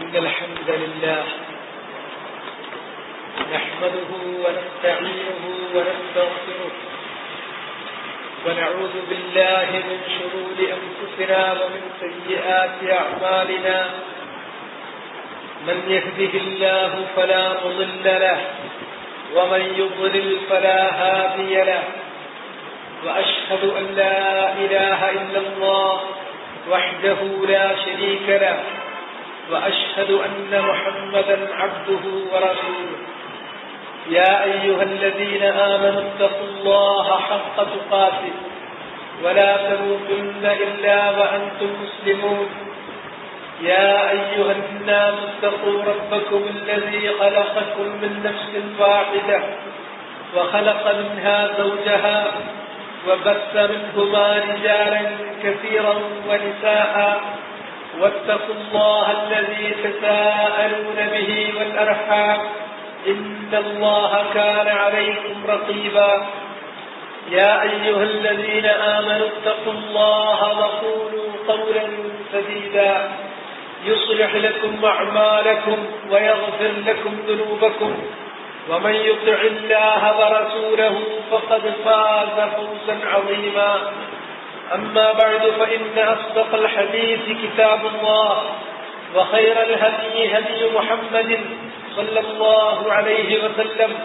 إن الحمد لله نحمده ونستعينه ونستغفره ونعوذ بالله من شرور أنفسنا ومن سيئات أعمالنا من يهده الله فلا مضل له ومن يضلل فلا هادي له وأشهد أن لا إله إلا الله وحده لا شريك له وأشهد أن محمدا عبده ورسوله يا أيها الذين آمنوا اتقوا الله حق تقاته ولا تموتن إلا وأنتم مسلمون يا أيها الناس اتقوا ربكم الذي خلقكم من نفس واحدة وخلق منها زوجها وبث منهما رجالا كثيرا ونساء واتقوا الله الذي تساءلون به والأرحام إن الله كان عليكم رقيبا يا أيها الذين آمنوا اتقوا الله وقولوا قولا سديدا يصلح لكم أعمالكم ويغفر لكم ذنوبكم ومن يطع الله ورسوله فقد فاز فوزا عظيما أما بعد فإن أصدق الحديث كتاب الله وخير الهدي هدي محمد صلى الله عليه وسلم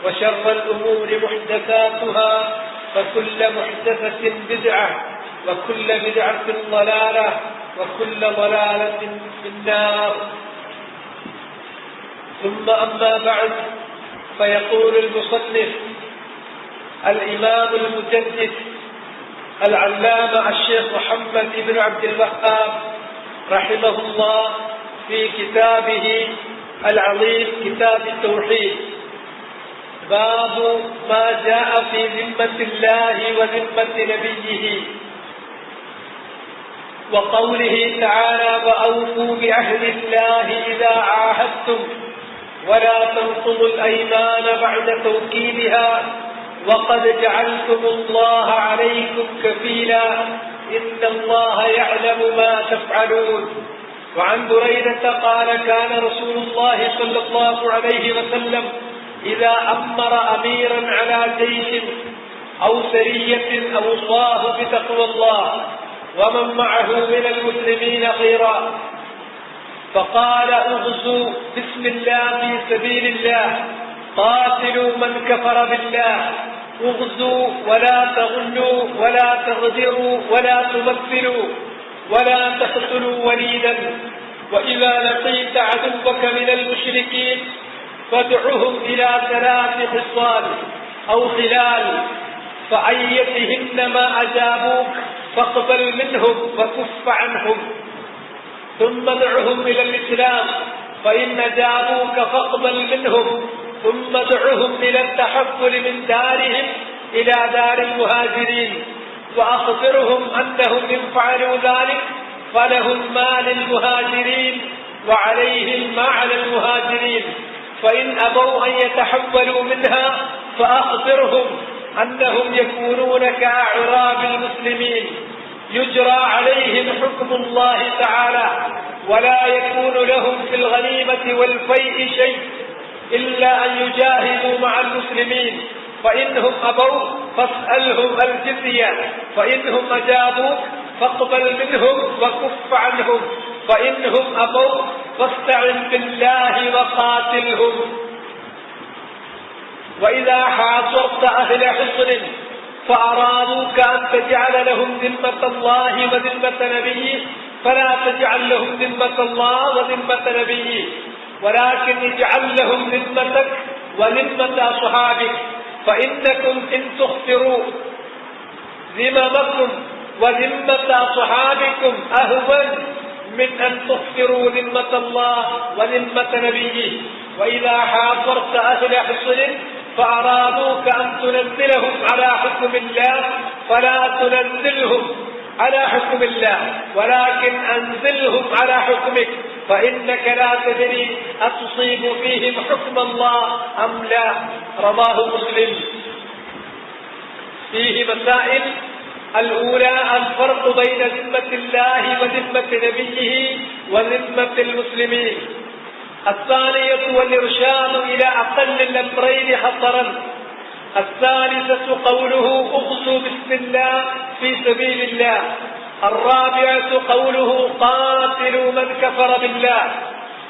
وشر الأمور محدثاتها فكل محدثة بدعة وكل بدعة ضلالة وكل ضلالة في النار ثم أما بعد فيقول المصنف الإمام المجدد العلامة الشيخ محمد بن عبد الوهاب رحمه الله في كتابه العظيم كتاب التوحيد باب ما جاء في ذمة الله وذمة نبيه وقوله تعالى وأوفوا بعهد الله إذا عاهدتم ولا تنقضوا الأيمان بعد توكيدها وقد جعلتم الله عليكم كفيلا إن الله يعلم ما تفعلون وعن بريدة قال كان رسول الله صلى الله عليه وسلم إذا أمر أميرا على جيش أو سرية أوصاه بتقوى الله ومن معه من المسلمين خيرا فقال اغزوا بسم الله في سبيل الله قاتلوا من كفر بالله اغزوا ولا تغلوا ولا تغدروا ولا تمثلوا ولا تقتلوا وليدا وإذا لقيت عدوك من المشركين فادعهم إلى 3 خصال أو خلال فأيتهن ما أجابوك فاقبل منهم وكف عنهم ثم ادعهم إلى الإسلام فإن أجابوك فاقبل منهم ثم ادعهم إلى التحول من دارهم إلى دار المهاجرين وأخبرهم أنهم إن فعلوا ذلك فلهم ما للمهاجرين وعليهم ما على المهاجرين فإن أبوا أن يتحولوا منها فأخبرهم أنهم يكونون كأعراب المسلمين يجرى عليهم حكم الله تعالى ولا يكون لهم في الغنيمة والفيء شيء إلا أن يجاهدوا مع المسلمين فإنهم أبوا فاسألهم الجزية فإنهم أجابوك فاقبل منهم وكف عنهم فإنهم أبوا فاستعن بالله وقاتلهم وإذا حاصرت أهل حصن فأرادوك أن تجعل لهم ذمة الله وذمة نبيه فلا تجعل لهم ذمة الله وذمة نبيه ولكن اجعل لهم ذمتك وذمة أصحابك فإنكم إن تخفروا ذممكم وذمة أصحابكم أهون من أن تخفروا ذمة الله وذمة نبيه وإذا حاصرت أهل حصن فأرادوك أن تنزلهم على حكم الله فلا تنزلهم على حكم الله ولكن أنزلهم على حكمك فإنك لا تدري أتصيب فيهم حكم الله أم لا رواه مسلم فيه مسائل الأولى الفرق بين ذمة الله وذمة نبيه وذمة المسلمين. الثانية والإرشاد إلى أقل الأمرين خطرا. الثالثة قوله اغزوا بسم الله في سبيل الله. الرابعة قوله قاتلوا من كفر بالله.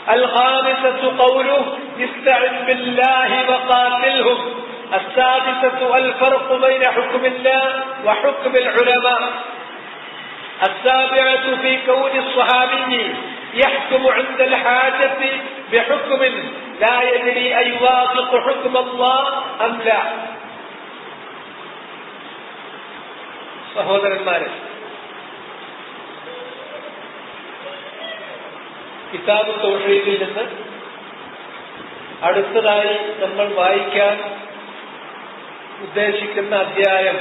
الخامسة قوله استعن بالله وقاتلهم. السادسة الفرق بين حكم الله وحكم العلماء. السابعة في كون الصحابي يحكم عند الحاجة بحكم لا يدري أيوافق حكم الله أم لا. സഹോദരന്മാരെ, കിതാബ് തൗഹീദിൽ നിന്ന് അടുത്തതായി നമ്മൾ വായിക്കാൻ ഉദ്ദേശിക്കുന്ന അധ്യായം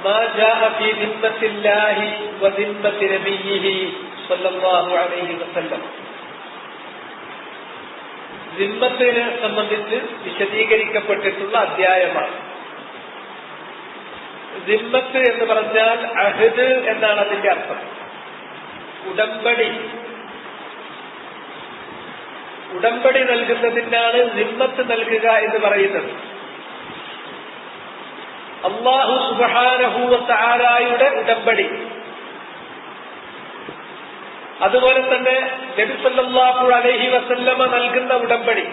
മാ ജാഅ ഫീ ദിമ്മത്തില്ലാഹി വദിമ്മത്തി നബിയിഹി സ്വല്ലല്ലാഹു അലൈഹി വസല്ലം. ദിമ്മത്തിനെ സംബന്ധിച്ച് വിശദീകരിക്കപ്പെട്ടിട്ടുള്ള അധ്യായമാണ്. ദിമ്മത്ത് എന്ന് പറഞ്ഞാൽ അഹദ് എന്നാണ് അതിന്റെ അർത്ഥം. ഉടമ്പടി. ഉടമ്പടി നൽകുന്നതിനാണ് ദിമ്മത്ത് നൽകുക എന്ന് പറയുന്നത്. അല്ലാഹു സുബ്ഹാനഹു വ തആലയുടെ ഉടമ്പടി, അതുപോലെ തന്നെ നബി സല്ലല്ലാഹു അലൈഹി വസല്ലമ നൽകുന്ന ഉടമ്പടി,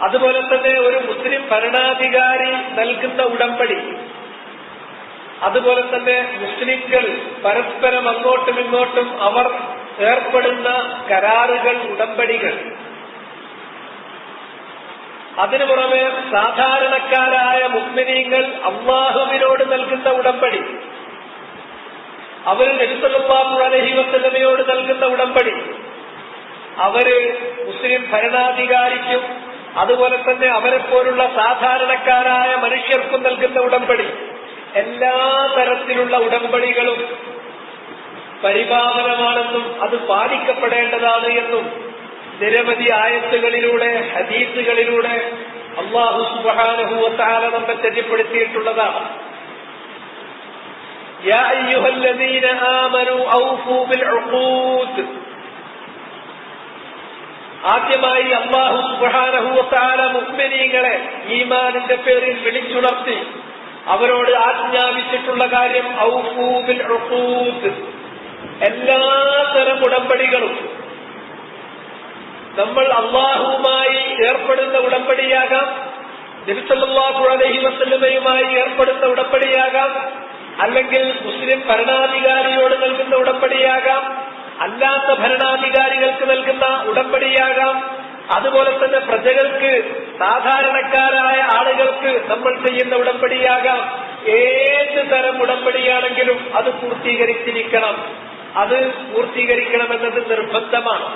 അതുപോലെ തന്നെ ഒരു മുസ്ലിം ഭരണാധികാരി നൽകുന്ന ഉടമ്പടി, അതുപോലെ തന്നെ മുസ്ലിംകൾ പരസ്പരം അങ്ങോട്ടും ഇങ്ങോട്ടും അവർ ഏർപ്പെടുന്ന കരാറുകൾ, ഉടമ്പടികൾ. അതിനു പുറമെ സാധാരണക്കാരായ മുഅ്മിനീങ്ങൾ അല്ലാഹുവിനോട് നൽകുന്ന ഉടമ്പടി, അവർ നബി സല്ലല്ലാഹു അലൈഹി വസല്ലമയോട് നൽകുന്ന ഉടമ്പടി, അവര് മുസ്ലിം ഭരണാധികാരിക്കും അതുപോലെ തന്നെ അവരെപ്പോലുള്ള സാധാരണക്കാരായ മനുഷ്യർക്കും നൽകുന്ന ഉടമ്പടി, എല്ലാ തരത്തിലുള്ള ഉടമ്പടികളും പരിപാവനമാണെന്നും അത് പാലിക്കപ്പെടേണ്ടതാണ് എന്നും നിരവധി ആയത്തുകളിലൂടെ, ഹദീസുകളിലൂടെ അല്ലാഹു സുബ്ഹാനഹു വ തആല നമ്മെ തെളിയിച്ചിട്ടുള്ളതാണ്. യാ അയ്യുഹല്ലദീന ആമനൂ ഔഫൂ ബിൽ ഉഖൂദ്. ആദ്യമായി അല്ലാഹു സുബ്ഹാനഹു വ തആല മുഅ്മിനീങ്ങളെ ഈമാനിന്റെ പേരിൽ വിളിച്ചുണർത്തി അവരോട് ആജ്ഞാപിച്ചിട്ടുള്ള കാര്യം ഔഫൂ ബിൽ ഉഖൂദ്. എല്ലാത്തരം ഉടമ്പടികളും നമ്മൾ അല്ലാഹുവുമായി ഏർപ്പെടുന്ന ഉടമ്പടിയാകാം, നബി സല്ലല്ലാഹു അലൈഹി വസല്ലമയുമായി ഏർപ്പെടുന്ന ഉടമ്പടിയാകാം, അല്ലെങ്കിൽ മുസ്ലിം ഭരണാധികാരിയോട് നൽകുന്ന ഉടമ്പടിയാകാം, അല്ലാത്ത ഭരണാധികാരികൾക്ക് നൽകുന്ന ഉടമ്പടിയാകാം, അതുപോലെ തന്നെ പ്രജകൾക്ക്, സാധാരണക്കാരായ ആളുകൾക്ക് നമ്മൾ ചെയ്യുന്ന ഉടമ്പടിയാകാം. ഏത് തരം ഉടമ്പടിയാണെങ്കിലും അത് പൂർത്തീകരിച്ചിരിക്കണം. അത് പൂർത്തീകരിക്കണമെന്നത് നിർബന്ധമാണ്.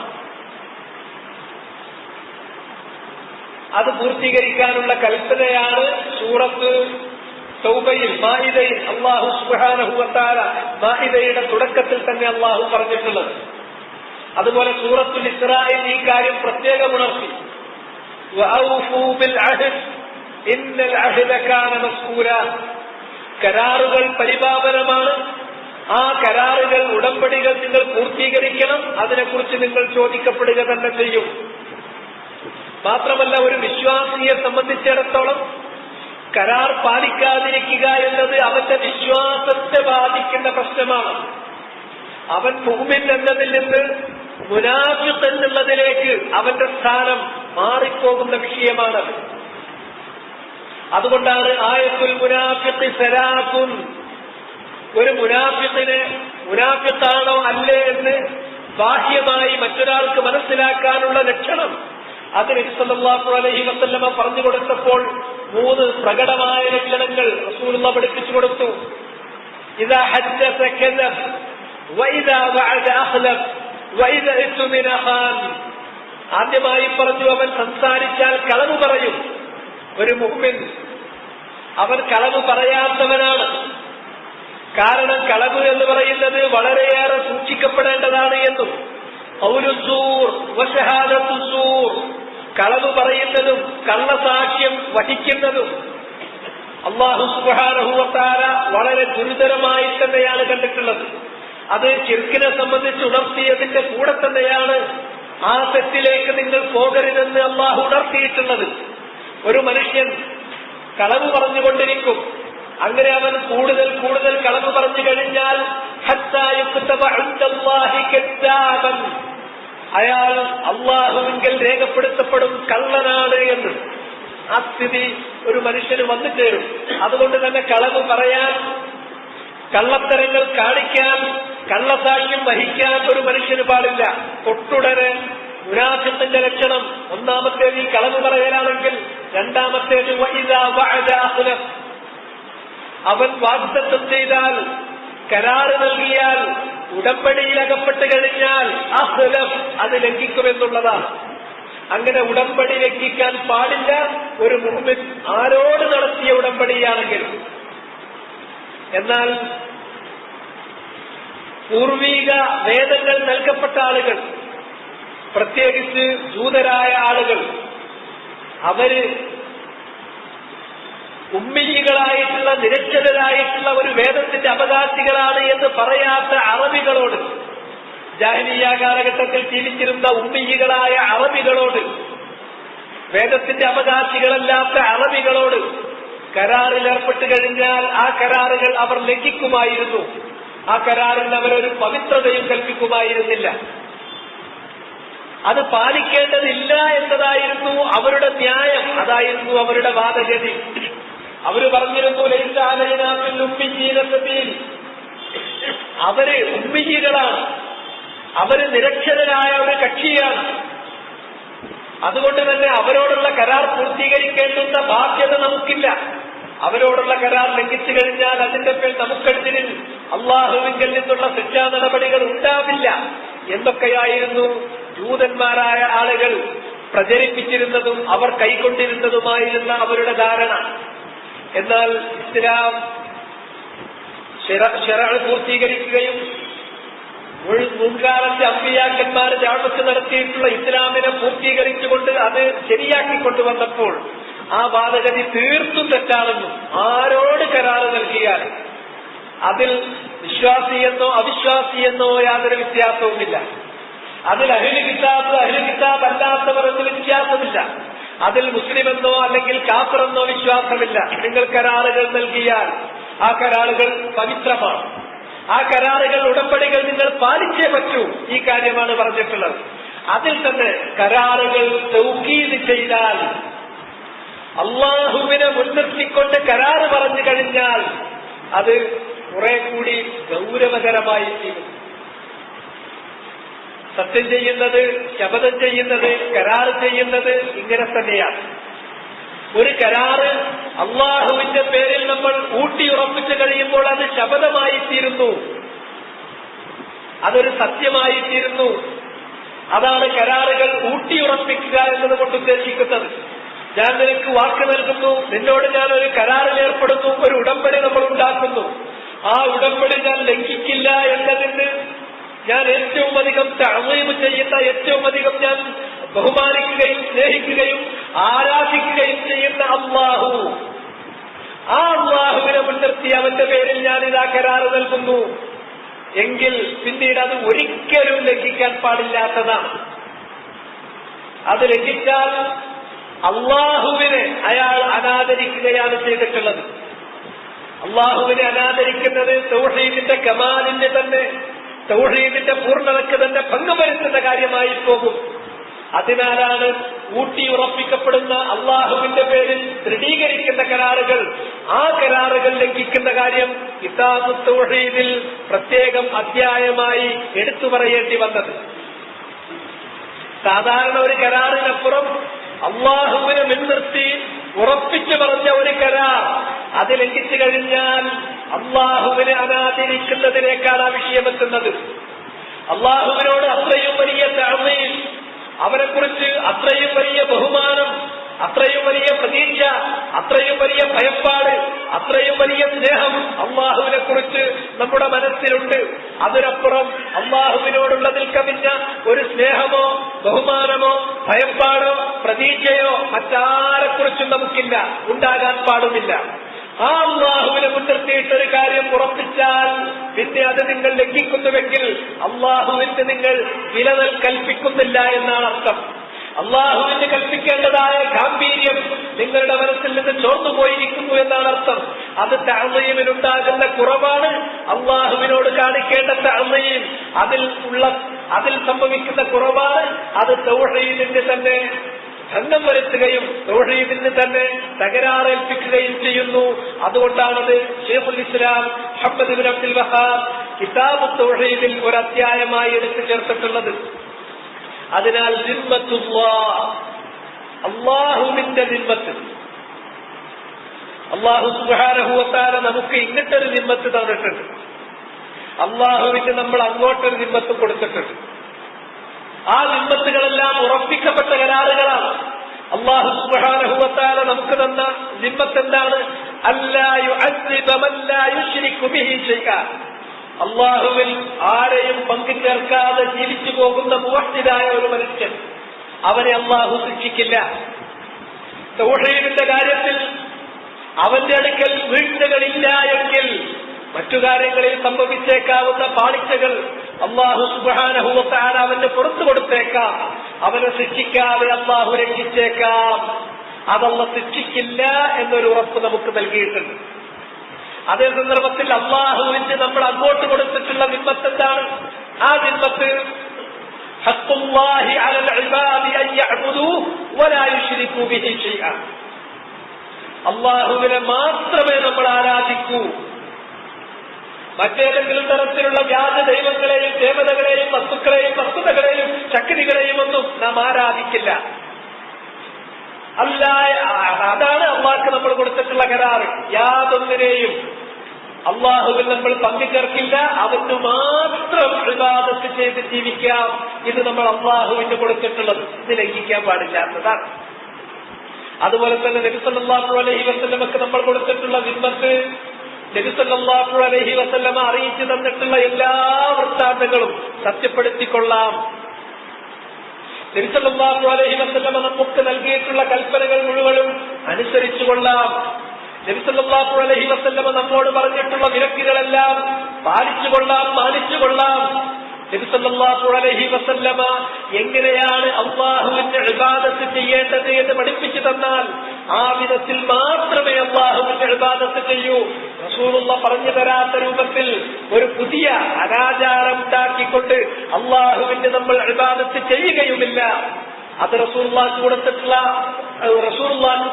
അത് പൂർത്തീകരിക്കാനുള്ള കൽപ്പനയാണ് സൂറത്ത് തൗബയിൽ, മാഇദയിൽ അല്ലാഹു സുബ്ഹാനഹു വ തആല മാഇദയുടെ തുടക്കത്തിൽ തന്നെ അല്ലാഹു പറഞ്ഞിട്ടുള്ളത്. അതുപോലെ സൂറത്തുൽ ഇസ്രായിൽ ഈ കാര്യം പ്രത്യേകം ഉണർത്തി. വഔഫൂ ബിൽ അഹ്ദ് ഇന്നൽ അഹ്ദ കാന മസ്കൂരാ. കരാറുകൾ പരിപാവനമാണ്. ആ കരാറുകൾ, ഉടമ്പടികൾ നിങ്ങൾ പൂർത്തീകരിക്കണം. അതിനെക്കുറിച്ച് നിങ്ങൾ ചോദിക്കപ്പെടുക തന്നെ ചെയ്യും. മാത്രമല്ല, ഒരു വിശ്വാസിയെ സംബന്ധിച്ചിടത്തോളം കരാർ പാലിക്കാതിരിക്കുക എന്നത് അവന്റെ വിശ്വാസത്തെ ബാധിക്കുന്ന പ്രശ്നമാണ്. അവൻ മുഅ്മിൻ എന്നതിൽ നിന്ന് മുനാഫിഖ് എന്നുള്ളതിലേക്ക് അവന്റെ സ്ഥാനം മാറിപ്പോകുന്ന വിഷയമാണ്. അതുകൊണ്ടാണ് ആയത്തുൽ മുനാഫിഖ് സലാസുൻ, ഒരു മുനാഫിഖിനെ മുനാഫിഖാണോ അല്ലേ എന്ന് ബാഹ്യമായി മറ്റൊരാൾക്ക് മനസ്സിലാക്കാനുള്ള ലക്ഷണം അത് നബി സല്ലല്ലാഹു അലൈഹി വസല്ലമ പറഞ്ഞു കൊടുത്തപ്പോൾ 3 പ്രകടമായ ലക്ഷണങ്ങൾ റസൂലുള്ളാഹി പഠിപ്പിച്ചു കൊടുത്തു. ഇദാ ഹദ്ദസ കദബ വഇദാ വഅദ അഖ്ലഫ വഇദാ ഇത്മിന ഖാൻ. ആദ്യമായി പറഞ്ഞു, അവൻ സംസാരിച്ചാൽ കളവ് പറയും. ഒരു മുഅ്മിൻ അവൻ കളവ് പറയാത്തവനാണ്. കാരണം കളവ് എന്ന് പറയുന്നത് വളരെയേറെ സൂക്ഷിക്കപ്പെടേണ്ടതാണ് എന്നും ഖൗലുസ്സൂർ വശഹാദത്തുസ്സൂർ, കളവ് പറയുന്നതും കള്ളസാക്ഷ്യം വഹിക്കുന്നതും അല്ലാഹു സുബ്ഹാനഹു വ തആല വളരെ ഗുരുതരമായി തന്നെയാണ് കണ്ടിട്ടുള്ളത്. അത് ശിർക്കിനെ സംബന്ധിച്ച് ഉണർത്തിയതിന്റെ കൂടെ തന്നെയാണ് ആ തെറ്റിലേക്ക് നിങ്ങൾ പോകരുതെന്ന് അല്ലാഹു ഉണർത്തിയിട്ടുള്ളത്. ഒരു മനുഷ്യൻ കളവ് പറഞ്ഞുകൊണ്ടിരിക്കും. അങ്ങനെ അവൻ കൂടുതൽ കൂടുതൽ കളവ് പറഞ്ഞു കഴിഞ്ഞാൽ അയാൾ അല്ലാഹുവിങ്കൽ രേഖപ്പെടുത്തപ്പെടും കള്ളനാണ് എന്ന്. ആ സ്ഥിതി ഒരു മനുഷ്യന് വന്നു ചേരും. അതുകൊണ്ട് തന്നെ കളവ് പറയാൻ, കള്ളത്തരങ്ങൾ കാണിക്കാൻ, കള്ളസാക്ഷ്യം വഹിക്കാൻ ഒരു മനുഷ്യന് പാടില്ല. തൊട്ടുടനെ മുനാഫിഖിന്റെ ലക്ഷണം ഒന്നാമത്തേത് ഈ കളവ് പറയലാണെങ്കിൽ, രണ്ടാമത്തേത് അവൻ വാഗ്ദത്തം ചെയ്താൽ, കരാറ് നൽകിയാൽ, ഉടമ്പടിയിൽ അകപ്പെട്ട് കഴിഞ്ഞാൽ അഹ്ലഫ് അത് ലംഘിക്കുമെന്നുള്ളതാണ്. അങ്ങനെ ഉടമ്പടി ലംഘിക്കാൻ പാടില്ല ഒരു മുഅ്മിൻ ആരോട് നടത്തിയ ഉടമ്പടിയാണെങ്കിൽ. എന്നാൽ പൂർവീക വേദങ്ങൾ നൽകപ്പെട്ട ആളുകൾ, പ്രത്യേകിച്ച് ജൂതരായ ആളുകൾ, അവര് ഉമ്മികളായിട്ടുള്ള നിരക്ഷരരായിട്ടുള്ള ഒരു വേദത്തിന്റെ അവകാശികളാണ് എന്ന് പറയാത്ത അറബികളോട്, ജാഹിലിയ്യ കാലഘട്ടത്തിൽ ജീവിച്ചിരുന്ന ഉമ്മികളായ അറബികളോട്, വേദത്തിന്റെ അവകാശികളല്ലാത്ത അറബികളോട് കരാറിൽ ഏർപ്പെട്ട് കഴിഞ്ഞാൽ ആ കരാറുകൾ അവർ ലംഘിക്കുമായിരുന്നു. ആ കരാറിൽ അവരൊരു പവിത്രതയും കൽപ്പിക്കുമായിരുന്നില്ല. അത് പാലിക്കേണ്ടതില്ല എന്നതായിരുന്നു അവരുടെ ന്യായം, അതായിരുന്നു അവരുടെ വാദഗതി. അവര് പറഞ്ഞിരുന്നു ലൈസ അലൈനാ ഫിൽ ഉമ്മീന സബീൽ. അവര് ഉമ്മികളാണ്, അവര് നിരക്ഷരരായ ഒരു കക്ഷിയാണ്. അതുകൊണ്ട് തന്നെ അവരോടുള്ള കരാർ പൂർത്തീകരിക്കേണ്ടുന്ന ബാധ്യത നമുക്കില്ല. അവരോടുള്ള കരാർ ലംഘിച്ചു കഴിഞ്ഞാൽ അതിന്റെ പേർ നമുക്കെതിരെ അള്ളാഹുവിങ്കിൽ നിന്നുള്ള ശിക്ഷാ നടപടികൾ ഉണ്ടാവില്ല എന്നൊക്കെയായിരുന്നു ജൂതന്മാരായ ആളുകൾ പ്രചരിപ്പിച്ചിരുന്നതും അവർ കൈക്കൊണ്ടിരുന്നതുമായിരുന്ന അവരുടെ ധാരണ. എന്നാൽ ഇസ്ലാം ശറഅ പൂർത്തീകരിക്കുകയും മുൻകാലത്തെ അമ്പിയാക്കന്മാർ ദഅവത്ത് നടത്തിയിട്ടുള്ള ഇസ്ലാമിനെ പൂർത്തീകരിച്ചുകൊണ്ട് അത് ശരിയാക്കിക്കൊണ്ടുവന്നപ്പോൾ ആ വാദഗതി തീർത്തും തെറ്റാണെന്നും, ആരോട് കരാറ് നൽകിയാൽ അതിൽ വിശ്വാസിയെന്നോ അവിശ്വാസിയെന്നോ യാതൊരു വ്യത്യാസവുമില്ല. അതിൽ അഹ്ലു കിതാബ് അല്ലാത്തവർ എന്ന് വ്യത്യാസമില്ല. അതിൽ മുസ്ലിമെന്നോ അല്ലെങ്കിൽ കാഫിറെന്നോ വിശ്വാസമില്ല. നിങ്ങൾ കരാറുകൾ നൽകിയാൽ ആ കരാറുകൾ പവിത്രമാണ്. ആ കരാറുകൾ, ഉടമ്പടികൾ നിങ്ങൾ പാലിച്ചേ പറ്റൂ. ഈ കാര്യമാണ് പറഞ്ഞിട്ടുള്ളത്. അതിൽ തന്നെ കരാറുകൾ തൗക്കീദ് ചെയ്താൽ, അള്ളാഹുവിനെ മുൻനിർത്തിക്കൊണ്ട് കരാറ് പറഞ്ഞു കഴിഞ്ഞാൽ അത് കുറെ കൂടി ഗൗരവകരമായി തീരും. സത്യം ചെയ്യുന്നത്, ശപഥം ചെയ്യുന്നത്, കരാറ് ചെയ്യുന്നത് ഇങ്ങനെ തന്നെയാണ്. ഒരു കരാറ് അള്ളാഹുവിന്റെ പേരിൽ നമ്മൾ ഊട്ടിയുറപ്പിച്ചു കഴിയുമ്പോൾ അത് ശപഥമായി തീരുന്നു, അതൊരു സത്യമായി തീരുന്നു. അതാണ് കരാറുകൾ ഊട്ടിയുറപ്പിക്കുക എന്നതുകൊണ്ട് ഉദ്ദേശിക്കുന്നത്. ഞാൻ നിനക്ക് വാക്ക് നൽകുന്നു, നിന്നോട് ഞാൻ ഒരു കരാറിൽ ഏർപ്പെടുന്നു, ഒരു ഉടമ്പടി നമ്മൾ ഉണ്ടാക്കുന്നു. ആ ഉടമ്പടി ഞാൻ ലംഘിക്കില്ല എന്നതിന് ഞാൻ ഏറ്റവും അധികം തഅ്ളീമ് ചെയ്യുന്ന, ഏറ്റവും അധികം ഞാൻ ബഹുമാനിക്കുകയും സ്നേഹിക്കുകയും ആരാധിക്കുകയും ചെയ്യുന്ന അല്ലാഹു, ആ അല്ലാഹുവിനെ മുൻനിർത്തി അവന്റെ പേരിൽ ഞാൻ ഇതാ കരാറ് നൽകുന്നു എങ്കിൽ പിന്നീട് അത് ഒരിക്കലും ലംഘിക്കാൻ പാടില്ലാത്തതാണ്. അത് ലംഘിച്ചാൽ അള്ളാഹുവിനെ അയാൾ അനാദരിക്കുകയാണ് ചെയ്തിട്ടുള്ളത്. അള്ളാഹുവിനെ അനാദരിക്കുന്നത് തൗഹീദിന്റെ കമാലിന്റെ തന്നെ, തൗഹീദിന്റെ പൂർണ്ണതയ്ക്ക് തന്നെ ഭംഗം വരുത്തുന്ന കാര്യമായി പോകും. അതിനാലാണ് ഊട്ടിയുറപ്പിക്കപ്പെടുന്ന അള്ളാഹുവിന്റെ പേരിൽ ദൃഢീകരിക്കുന്ന കരാറുകൾ, ആ കരാറുകൾ ലംഘിക്കുന്ന കാര്യം കിതാബ് തൗഹീദിൽ പ്രത്യേകം അധ്യായമായി എടുത്തു പറയേണ്ടി വന്നത്. സാധാരണ ഒരു കരാറിനപ്പുറം അള്ളാഹുവിനെ മുൻനിർത്തി ഉറപ്പിച്ചു പറഞ്ഞ ഒരു കരാർ അത് ലംഘിച്ചു കഴിഞ്ഞാൽ അള്ളാഹുവിനെ അനാദരിക്കുന്നതിനേക്കാൾ ആ വിഷയമെത്തുന്നത്. അള്ളാഹുവിനോട് അത്രയും വലിയ തഅ്ളീം, അവനെക്കുറിച്ച് അത്രയും വലിയ ബഹുമാനം, അത്രയും വലിയ പ്രതീക്ഷ, അത്രയും വലിയ ഭയപ്പാട്, അത്രയും വലിയ സ്നേഹം അള്ളാഹുവിനെ കുറിച്ച് നമ്മുടെ മനസ്സിലുണ്ട്. അതിനപ്പുറം അള്ളാഹുവിനോടുള്ളതിൽ കവിഞ്ഞ ഒരു സ്നേഹമോ ബഹുമാനമോ ഭയപ്പാടോ പ്രതീക്ഷയോ മറ്റാരെക്കുറിച്ചും നമുക്കില്ല, ഉണ്ടാകാൻ പാടുമില്ല. ആ അള്ളാഹുവിനെ മുൻനിർത്തിയിട്ടൊരു കാര്യം ഉറപ്പിച്ചാൽ പിന്നെ അത് നിങ്ങൾ ലംഘിക്കുന്നുവെങ്കിൽ അള്ളാഹുവിന് നിങ്ങൾ വില കൽപ്പിക്കുന്നില്ല എന്നാണ് അർത്ഥം. അള്ളാഹുവിന് കൽപ്പിക്കേണ്ടതായ ഗാംഭീര്യം നിങ്ങളുടെ മനസ്സിൽ നിന്ന് ചോർന്നുപോയിരിക്കുന്നു എന്നാണ് അർത്ഥം. അത് തഅ്ളീമിനുണ്ടാകുന്ന കുറവാണ്. അള്ളാഹുവിനോട് കാണിക്കേണ്ട തഅ്ളീം അതിൽ സംഭവിക്കുന്ന കുറവാണ്. അത് തൗഹീദിന് തന്നെ ഭംഗം വരുത്തുകയും തൗഹീദിന് തന്നെ തകരാറേൽപ്പിക്കുകയും ചെയ്യുന്നു. അതുകൊണ്ടാണത് ശൈഖുൽ ഇസ്ലാം മുഹമ്മദ് ഇബ്നു അബ്ദുൽ വഹാബ് കിതാബ് തൗഹീദിൽ ഒരു അധ്യായമായി എടുത്തു ചേർത്തിട്ടുള്ളത്. അതിനാൽ ദിമ്മത്തുല്ലാഹ്, അള്ളാഹുവിന്റെ ദിമ്മത്ത്, അള്ളാഹു സുബ്ഹാനഹു വ തആല നമുക്ക് ഇങ്ങോട്ടൊരു ദിമ്മത്ത് തന്നിട്ടുണ്ട്. അള്ളാഹുവിന് നമ്മൾ അങ്ങോട്ടൊരു ദിമ്മത്ത് കൊടുത്തിട്ടുണ്ട്. ആ ദിമ്മത്തുകളെല്ലാം ഉറപ്പിക്കപ്പെട്ട കരാറുകളാണ്. അള്ളാഹു സുബ്ഹാനഹു വ തആല നമുക്ക് തന്ന ദിമ്മത്ത് എന്താണ്? അല്ലാ യുഅദ്ദിബ മൻ ലാ യുശ്രികു ബിഹി ശൈഅ. അള്ളാഹുവിൽ ആരെയും പങ്കു ചേർക്കാതെ ജീവിച്ചു പോകുന്ന മുവഹ്ഹിദായ ഒരു മനുഷ്യൻ, അവനെ അള്ളാഹു ശിക്ഷിക്കില്ല. തൗഹീദിന്റെ കാര്യത്തിൽ അവന്റെ അടുക്കൽ വീഴ്ചകളില്ല എങ്കിൽ മറ്റു കാര്യങ്ങളിൽ സംഭവിച്ചേക്കാവുന്ന പാളിച്ചകൾ അള്ളാഹു സുബ്ഹാനഹു വ തആല അവന് പുറത്തു കൊടുത്തേക്കാം. അവനെ ശിക്ഷിക്കാതെ അള്ളാഹു രക്ഷിച്ചേക്കാം. അതല്ല ശിക്ഷിക്കില്ല എന്നൊരു ഉറപ്പ് നമുക്ക് നൽകിയിട്ടുണ്ട്. അതേ സന്ദർഭത്തിൽ അള്ളാഹുവിന് നമ്മൾ അങ്ങോട്ട് കൊടുത്തിട്ടുള്ള ദിമ്മത്ത് എന്താണ്? ആ ദിമ്മത്ത് ഹഖ്ഖുല്ലാഹി അലൽ ഇബാദി അൻ യഅ്ബുദൂഹു വലാ യുശ്രികൂ ബിഹി ശൈഅ. അള്ളാഹുവിനെ മാത്രമേ നമ്മൾ ആരാധിക്കൂ. മറ്റേതെങ്കിലും തരത്തിലുള്ള വ്യാജ ദൈവങ്ങളെയും ദേവതകളെയും വസ്തുക്കളെയും വസ്തുതകളെയും ശക്തികളെയും ഒന്നും നാം ആരാധിക്കില്ല. അതാണ് അള്ളാഹ്ക്ക് നമ്മൾ കൊടുത്തിട്ടുള്ള കരാറ്. യാതൊന്നിനെയും അള്ളാഹുവിൽ നമ്മൾ പങ്കുചേർക്കില്ല. അവന് മാത്രം ഇബാദത്ത് ചെയ്ത് ജീവിക്കാം. ഇത് നമ്മൾ അള്ളാഹുവിന് കൊടുത്തിട്ടുള്ളത്. ഇത് ലംഘിക്കാൻ പാടില്ലാത്തതാണ്. അതുപോലെ തന്നെ നബി സല്ലല്ലാഹു അലൈഹി വസല്ലമക്ക് നമ്മൾ കൊടുത്തിട്ടുള്ള ദിമ്മത്ത്, നബി സല്ലല്ലാഹു അലൈഹി വസല്ലമ അറിയിച്ചു തന്നിട്ടുള്ള എല്ലാ വൃത്താന്തങ്ങളും സത്യപ്പെടുത്തിക്കൊള്ളാം. നബി സല്ലല്ലാഹു അലൈഹി വസല്ലമ നമുക്ക് നൽകിയിട്ടുള്ള കൽപ്പനകൾ മുഴുവനും അനുസരിച്ചുകൊള്ളാം. നബി സല്ലല്ലാഹു അലൈഹി വസല്ലമ നമ്മോട് പറഞ്ഞിട്ടുള്ള വിലക്കുകളെല്ലാം പാലിച്ചുകൊള്ളാം, മാനിച്ചുകൊള്ളാം. നബി സല്ലല്ലാഹു അലൈഹി വസല്ലമ എങ്ങനെയാണ് അല്ലാഹുവിന്റെ ഇബാദത്ത് ചെയ്യേണ്ടത് എന്ന് പഠിപ്പിച്ചു തന്നാൽ ആ വിധത്തിൽ മാത്രമേ അല്ലാഹുവിന്റെ ഇബാദത്ത് ചെയ്യൂ. റസൂലുള്ളാഹി പറഞ്ഞു തരാത്ത രൂപത്തിൽ ഒരു പുതിയ അനാചാരം ഉണ്ടാക്കിക്കൊണ്ട് അല്ലാഹുവിന്റെ നമ്മൾ ഇബാദത്ത് ചെയ്യുകയുമില്ല. അത് റസൂലുള്ളാഹിക്ക്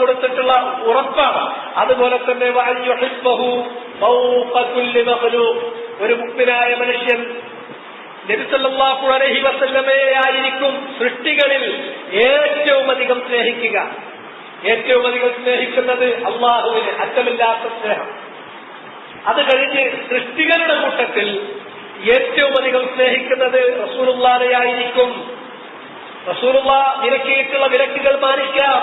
കൊടുത്തിട്ടുള്ള ഉറപ്പാണ്. അതുപോലെ തന്നെ ഒരു മുഅ്മിനായ മനുഷ്യൻ നബി സല്ലല്ലാഹു അലൈഹി വസല്ലമയെ ആയിരിക്കും സൃഷ്ടികളിൽ ഏറ്റവും അധികം സ്നേഹിക്കുക. ഏറ്റവും അധികം സ്നേഹിക്കുന്നത് അള്ളാഹുവിന്, അറ്റമില്ലാത്ത സ്നേഹം. അത് കഴിഞ്ഞ് സൃഷ്ടികളുടെ കൂട്ടത്തിൽ ഏറ്റവും അധികം സ്നേഹിക്കുന്നത് റസൂലുള്ളാഹിയെ ആയിരിക്കും. റസൂലുള്ളാഹി വിലക്കിയിട്ടുള്ള വിലക്കുകൾ പാലിക്കാം,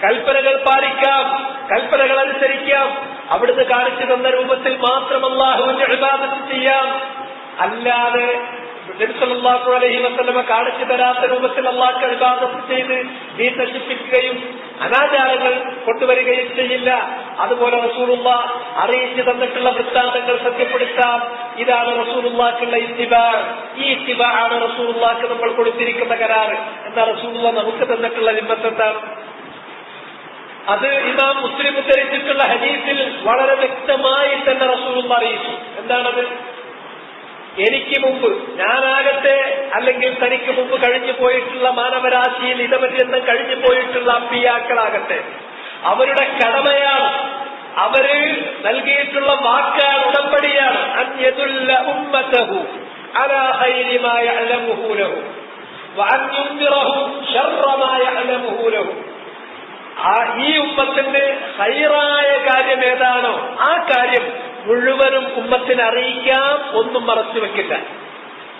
കൽപ്പനകൾ പാലിക്കാം, കൽപ്പനകൾ അനുസരിക്കാം. അവിടുന്ന് കാണിച്ചു തന്ന രൂപത്തിൽ മാത്രം അല്ലാഹുവിന്റെ ഇബാദത്ത് ചെയ്യാം. അല്ലാതെ നബി സല്ലല്ലാഹു അലൈഹി വസല്ലമ കാണിച്ചു തരാത്ത രൂപത്തിൽ അല്ലാഹുവിന്റെ ഇബാദത്ത് ചെയ്ത് ദീൻ നശിപ്പിക്കുകയും അനാചാരങ്ങൾ കൊണ്ടുവരികയും ചെയ്യില്ല. അതുപോലെ റസൂലുള്ളാഹി അറിയിച്ചു തന്നിട്ടുള്ള വൃത്താന്തങ്ങൾ സത്യപ്പെടുത്താം. ഇതാണ് റസൂലുള്ളാഹിക്കുള്ള ഇത്തിബാ. ഈ ഇത്തിബാ ആണ് റസൂലുള്ളാഹിക്ക് നമ്മൾ കൊടുത്തിരിക്കുന്ന കരാറ്. എന്താ റസൂലുള്ളാഹി നമുക്ക് തന്നിട്ടുള്ള ദിമ്മത്ത് എന്താണ്? അത് ഇമാം മുസ്ലിം ഉദ്ധരിച്ചിട്ടുള്ള ഹദീസിൽ വളരെ വ്യക്തമായി തന്നെ റസൂലുള്ളാഹി അറിയിച്ചു. എന്താണത്? എനിക്ക് മുമ്പ് ഞാനാകട്ടെ അല്ലെങ്കിൽ തനിക്ക് മുമ്പ് കഴിഞ്ഞു പോയിട്ടുള്ള മാനവരാശിയിൽ ഇതപര്യന്തം കഴിഞ്ഞു പോയിട്ടുള്ള അമ്പിയാക്കളാകട്ടെ, അവരുടെ കടമയാണ്, അവര് നൽകിയിട്ടുള്ള വാക്കാണ്, ഉടമ്പടിയാണ്. അൻയദുല്ല ഉമ്മതഹു അലാ ഖൈരി മാ യഅലമുഹു ലഹു വഅൻ യുൻദിറഹു ശർറ മാ യഅലമുഹു ലഹു. ഈ ഉമ്മത്തിന്റെ ഖൈറായ കാര്യം ഏതാണോ ആ കാര്യം മുഴുവനും ഉമ്മത്തിനെ അറിയിക്കാം, ഒന്നും മറച്ചു വെക്കില്ല.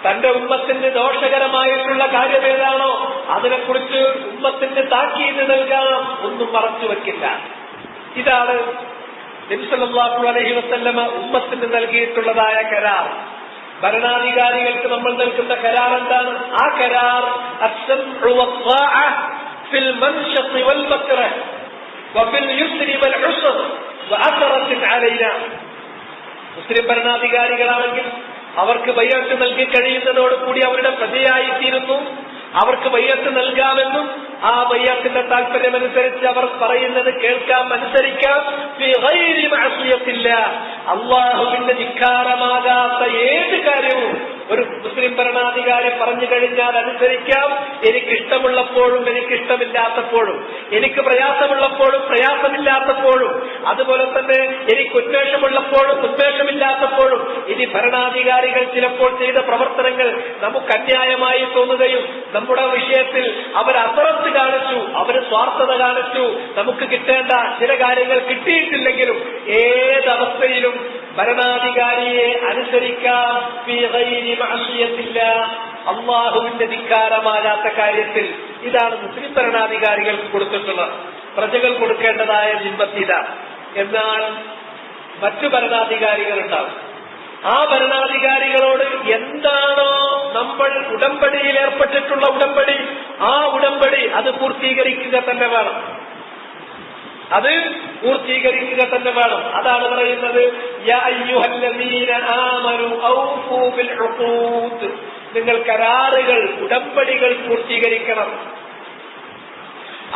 തന്റെ ഉമ്മത്തിന് ദോഷകരമായിട്ടുള്ള കാര്യം ഏതാണോ അതിനെക്കുറിച്ച് ഉമ്മത്തിന് താക്കീത് നൽകാം, ഒന്നും മറച്ചു വെക്കില്ല. ഇതാണ് നബി സല്ലല്ലാഹു അലൈഹി വസല്ലമ ഉമ്മത്തിന് നൽകിയിട്ടുള്ളതായ കരാർ. ഭരണാധികാരികൾക്ക് നമ്മൾ നൽകുന്ന കരാർ എന്താണ്? ആ കരാർ അസ്സംഉ വത്വാഅ ഫിൽ മൻശത്തി വൽ മക്റഹ് വഫിൽ യുസ്രി വൽ ഉസ്ർ വഅസറത്തിൻ അലൈന. മുസ്ലിം ഭരണാധികാരികളാണെങ്കിൽ അവർക്ക് ബൈഅത്ത് നൽകി കഴിയുന്നതോടുകൂടി അവരുടെ പ്രജയായിത്തീരുന്നു. അവർക്ക് ബൈഅത്ത് നൽകാമെന്നും ആ ബൈഅത്തിന്റെ താല്പര്യമനുസരിച്ച് അവർ പറയുന്നത് കേൾക്കാം, അനുസരിക്കാം. അള്ളാഹുവിന്റെ ധിക്കാരമാകാത്ത ഏത് കാര്യവും ഒരു മുസ്ലിം ഭരണാധികാരി പറഞ്ഞു കഴിഞ്ഞാൽ അനുസരിക്കാം. എനിക്കിഷ്ടമുള്ളപ്പോഴും എനിക്കിഷ്ടമില്ലാത്തപ്പോഴും, എനിക്ക് പ്രയാസമുള്ളപ്പോഴും പ്രയാസമില്ലാത്തപ്പോഴും, അതുപോലെ തന്നെ എനിക്ക് ഉന്മേഷമുള്ളപ്പോഴും ഉന്മേഷമില്ലാത്തപ്പോഴും. ഇനി ഭരണാധികാരികൾ ചിലപ്പോൾ ചെയ്ത പ്രവർത്തനങ്ങൾ നമുക്ക് അന്യായമായി തോന്നുകയും നമ്മുടെ വിഷയത്തിൽ അവർ അസറത്ത് കാണിച്ചു, അവര് സ്വാർത്ഥത കാണിച്ചു, നമുക്ക് കിട്ടേണ്ട ചില കാര്യങ്ങൾ കിട്ടിയിട്ടില്ലെങ്കിലും ഏതവസ്ഥയിലും ഭരണാധികാരിയെ അനുസരിക്കാം. അള്ളാഹുവിന്റെ ധിക്കാരമാകാത്ത കാര്യത്തിൽ. ഇതാണ് മുസ്ലിം ഭരണാധികാരികൾക്ക് കൊടുത്തിട്ടുള്ളത്. പ്രജകൾ കൊടുക്കേണ്ടതായ ജിമ്മത്തില. എന്നാൽ മറ്റു ഭരണാധികാരികളുണ്ടാവും. ആ ഭരണാധികാരികളോട് എന്താണോ നമ്മൾ ഉടമ്പടിയിൽ ഏർപ്പെട്ടിട്ടുള്ള ഉടമ്പടി, ആ ഉടമ്പടി അത് പൂർത്തീകരിക്കുക തന്നെ വേണം. അത് പൂർത്തീകരിക്കുക തന്നെ വേണം. അതാണ് പറയുന്നത്, യാ അയ്യുഹല്ലദീന ആമനൂ ഔഫൂ ബിൽ ഉഖൂദ്. നിങ്ങൾ കരാറുകൾ, ഉടമ്പടികൾ പൂർത്തീകരിക്കണം.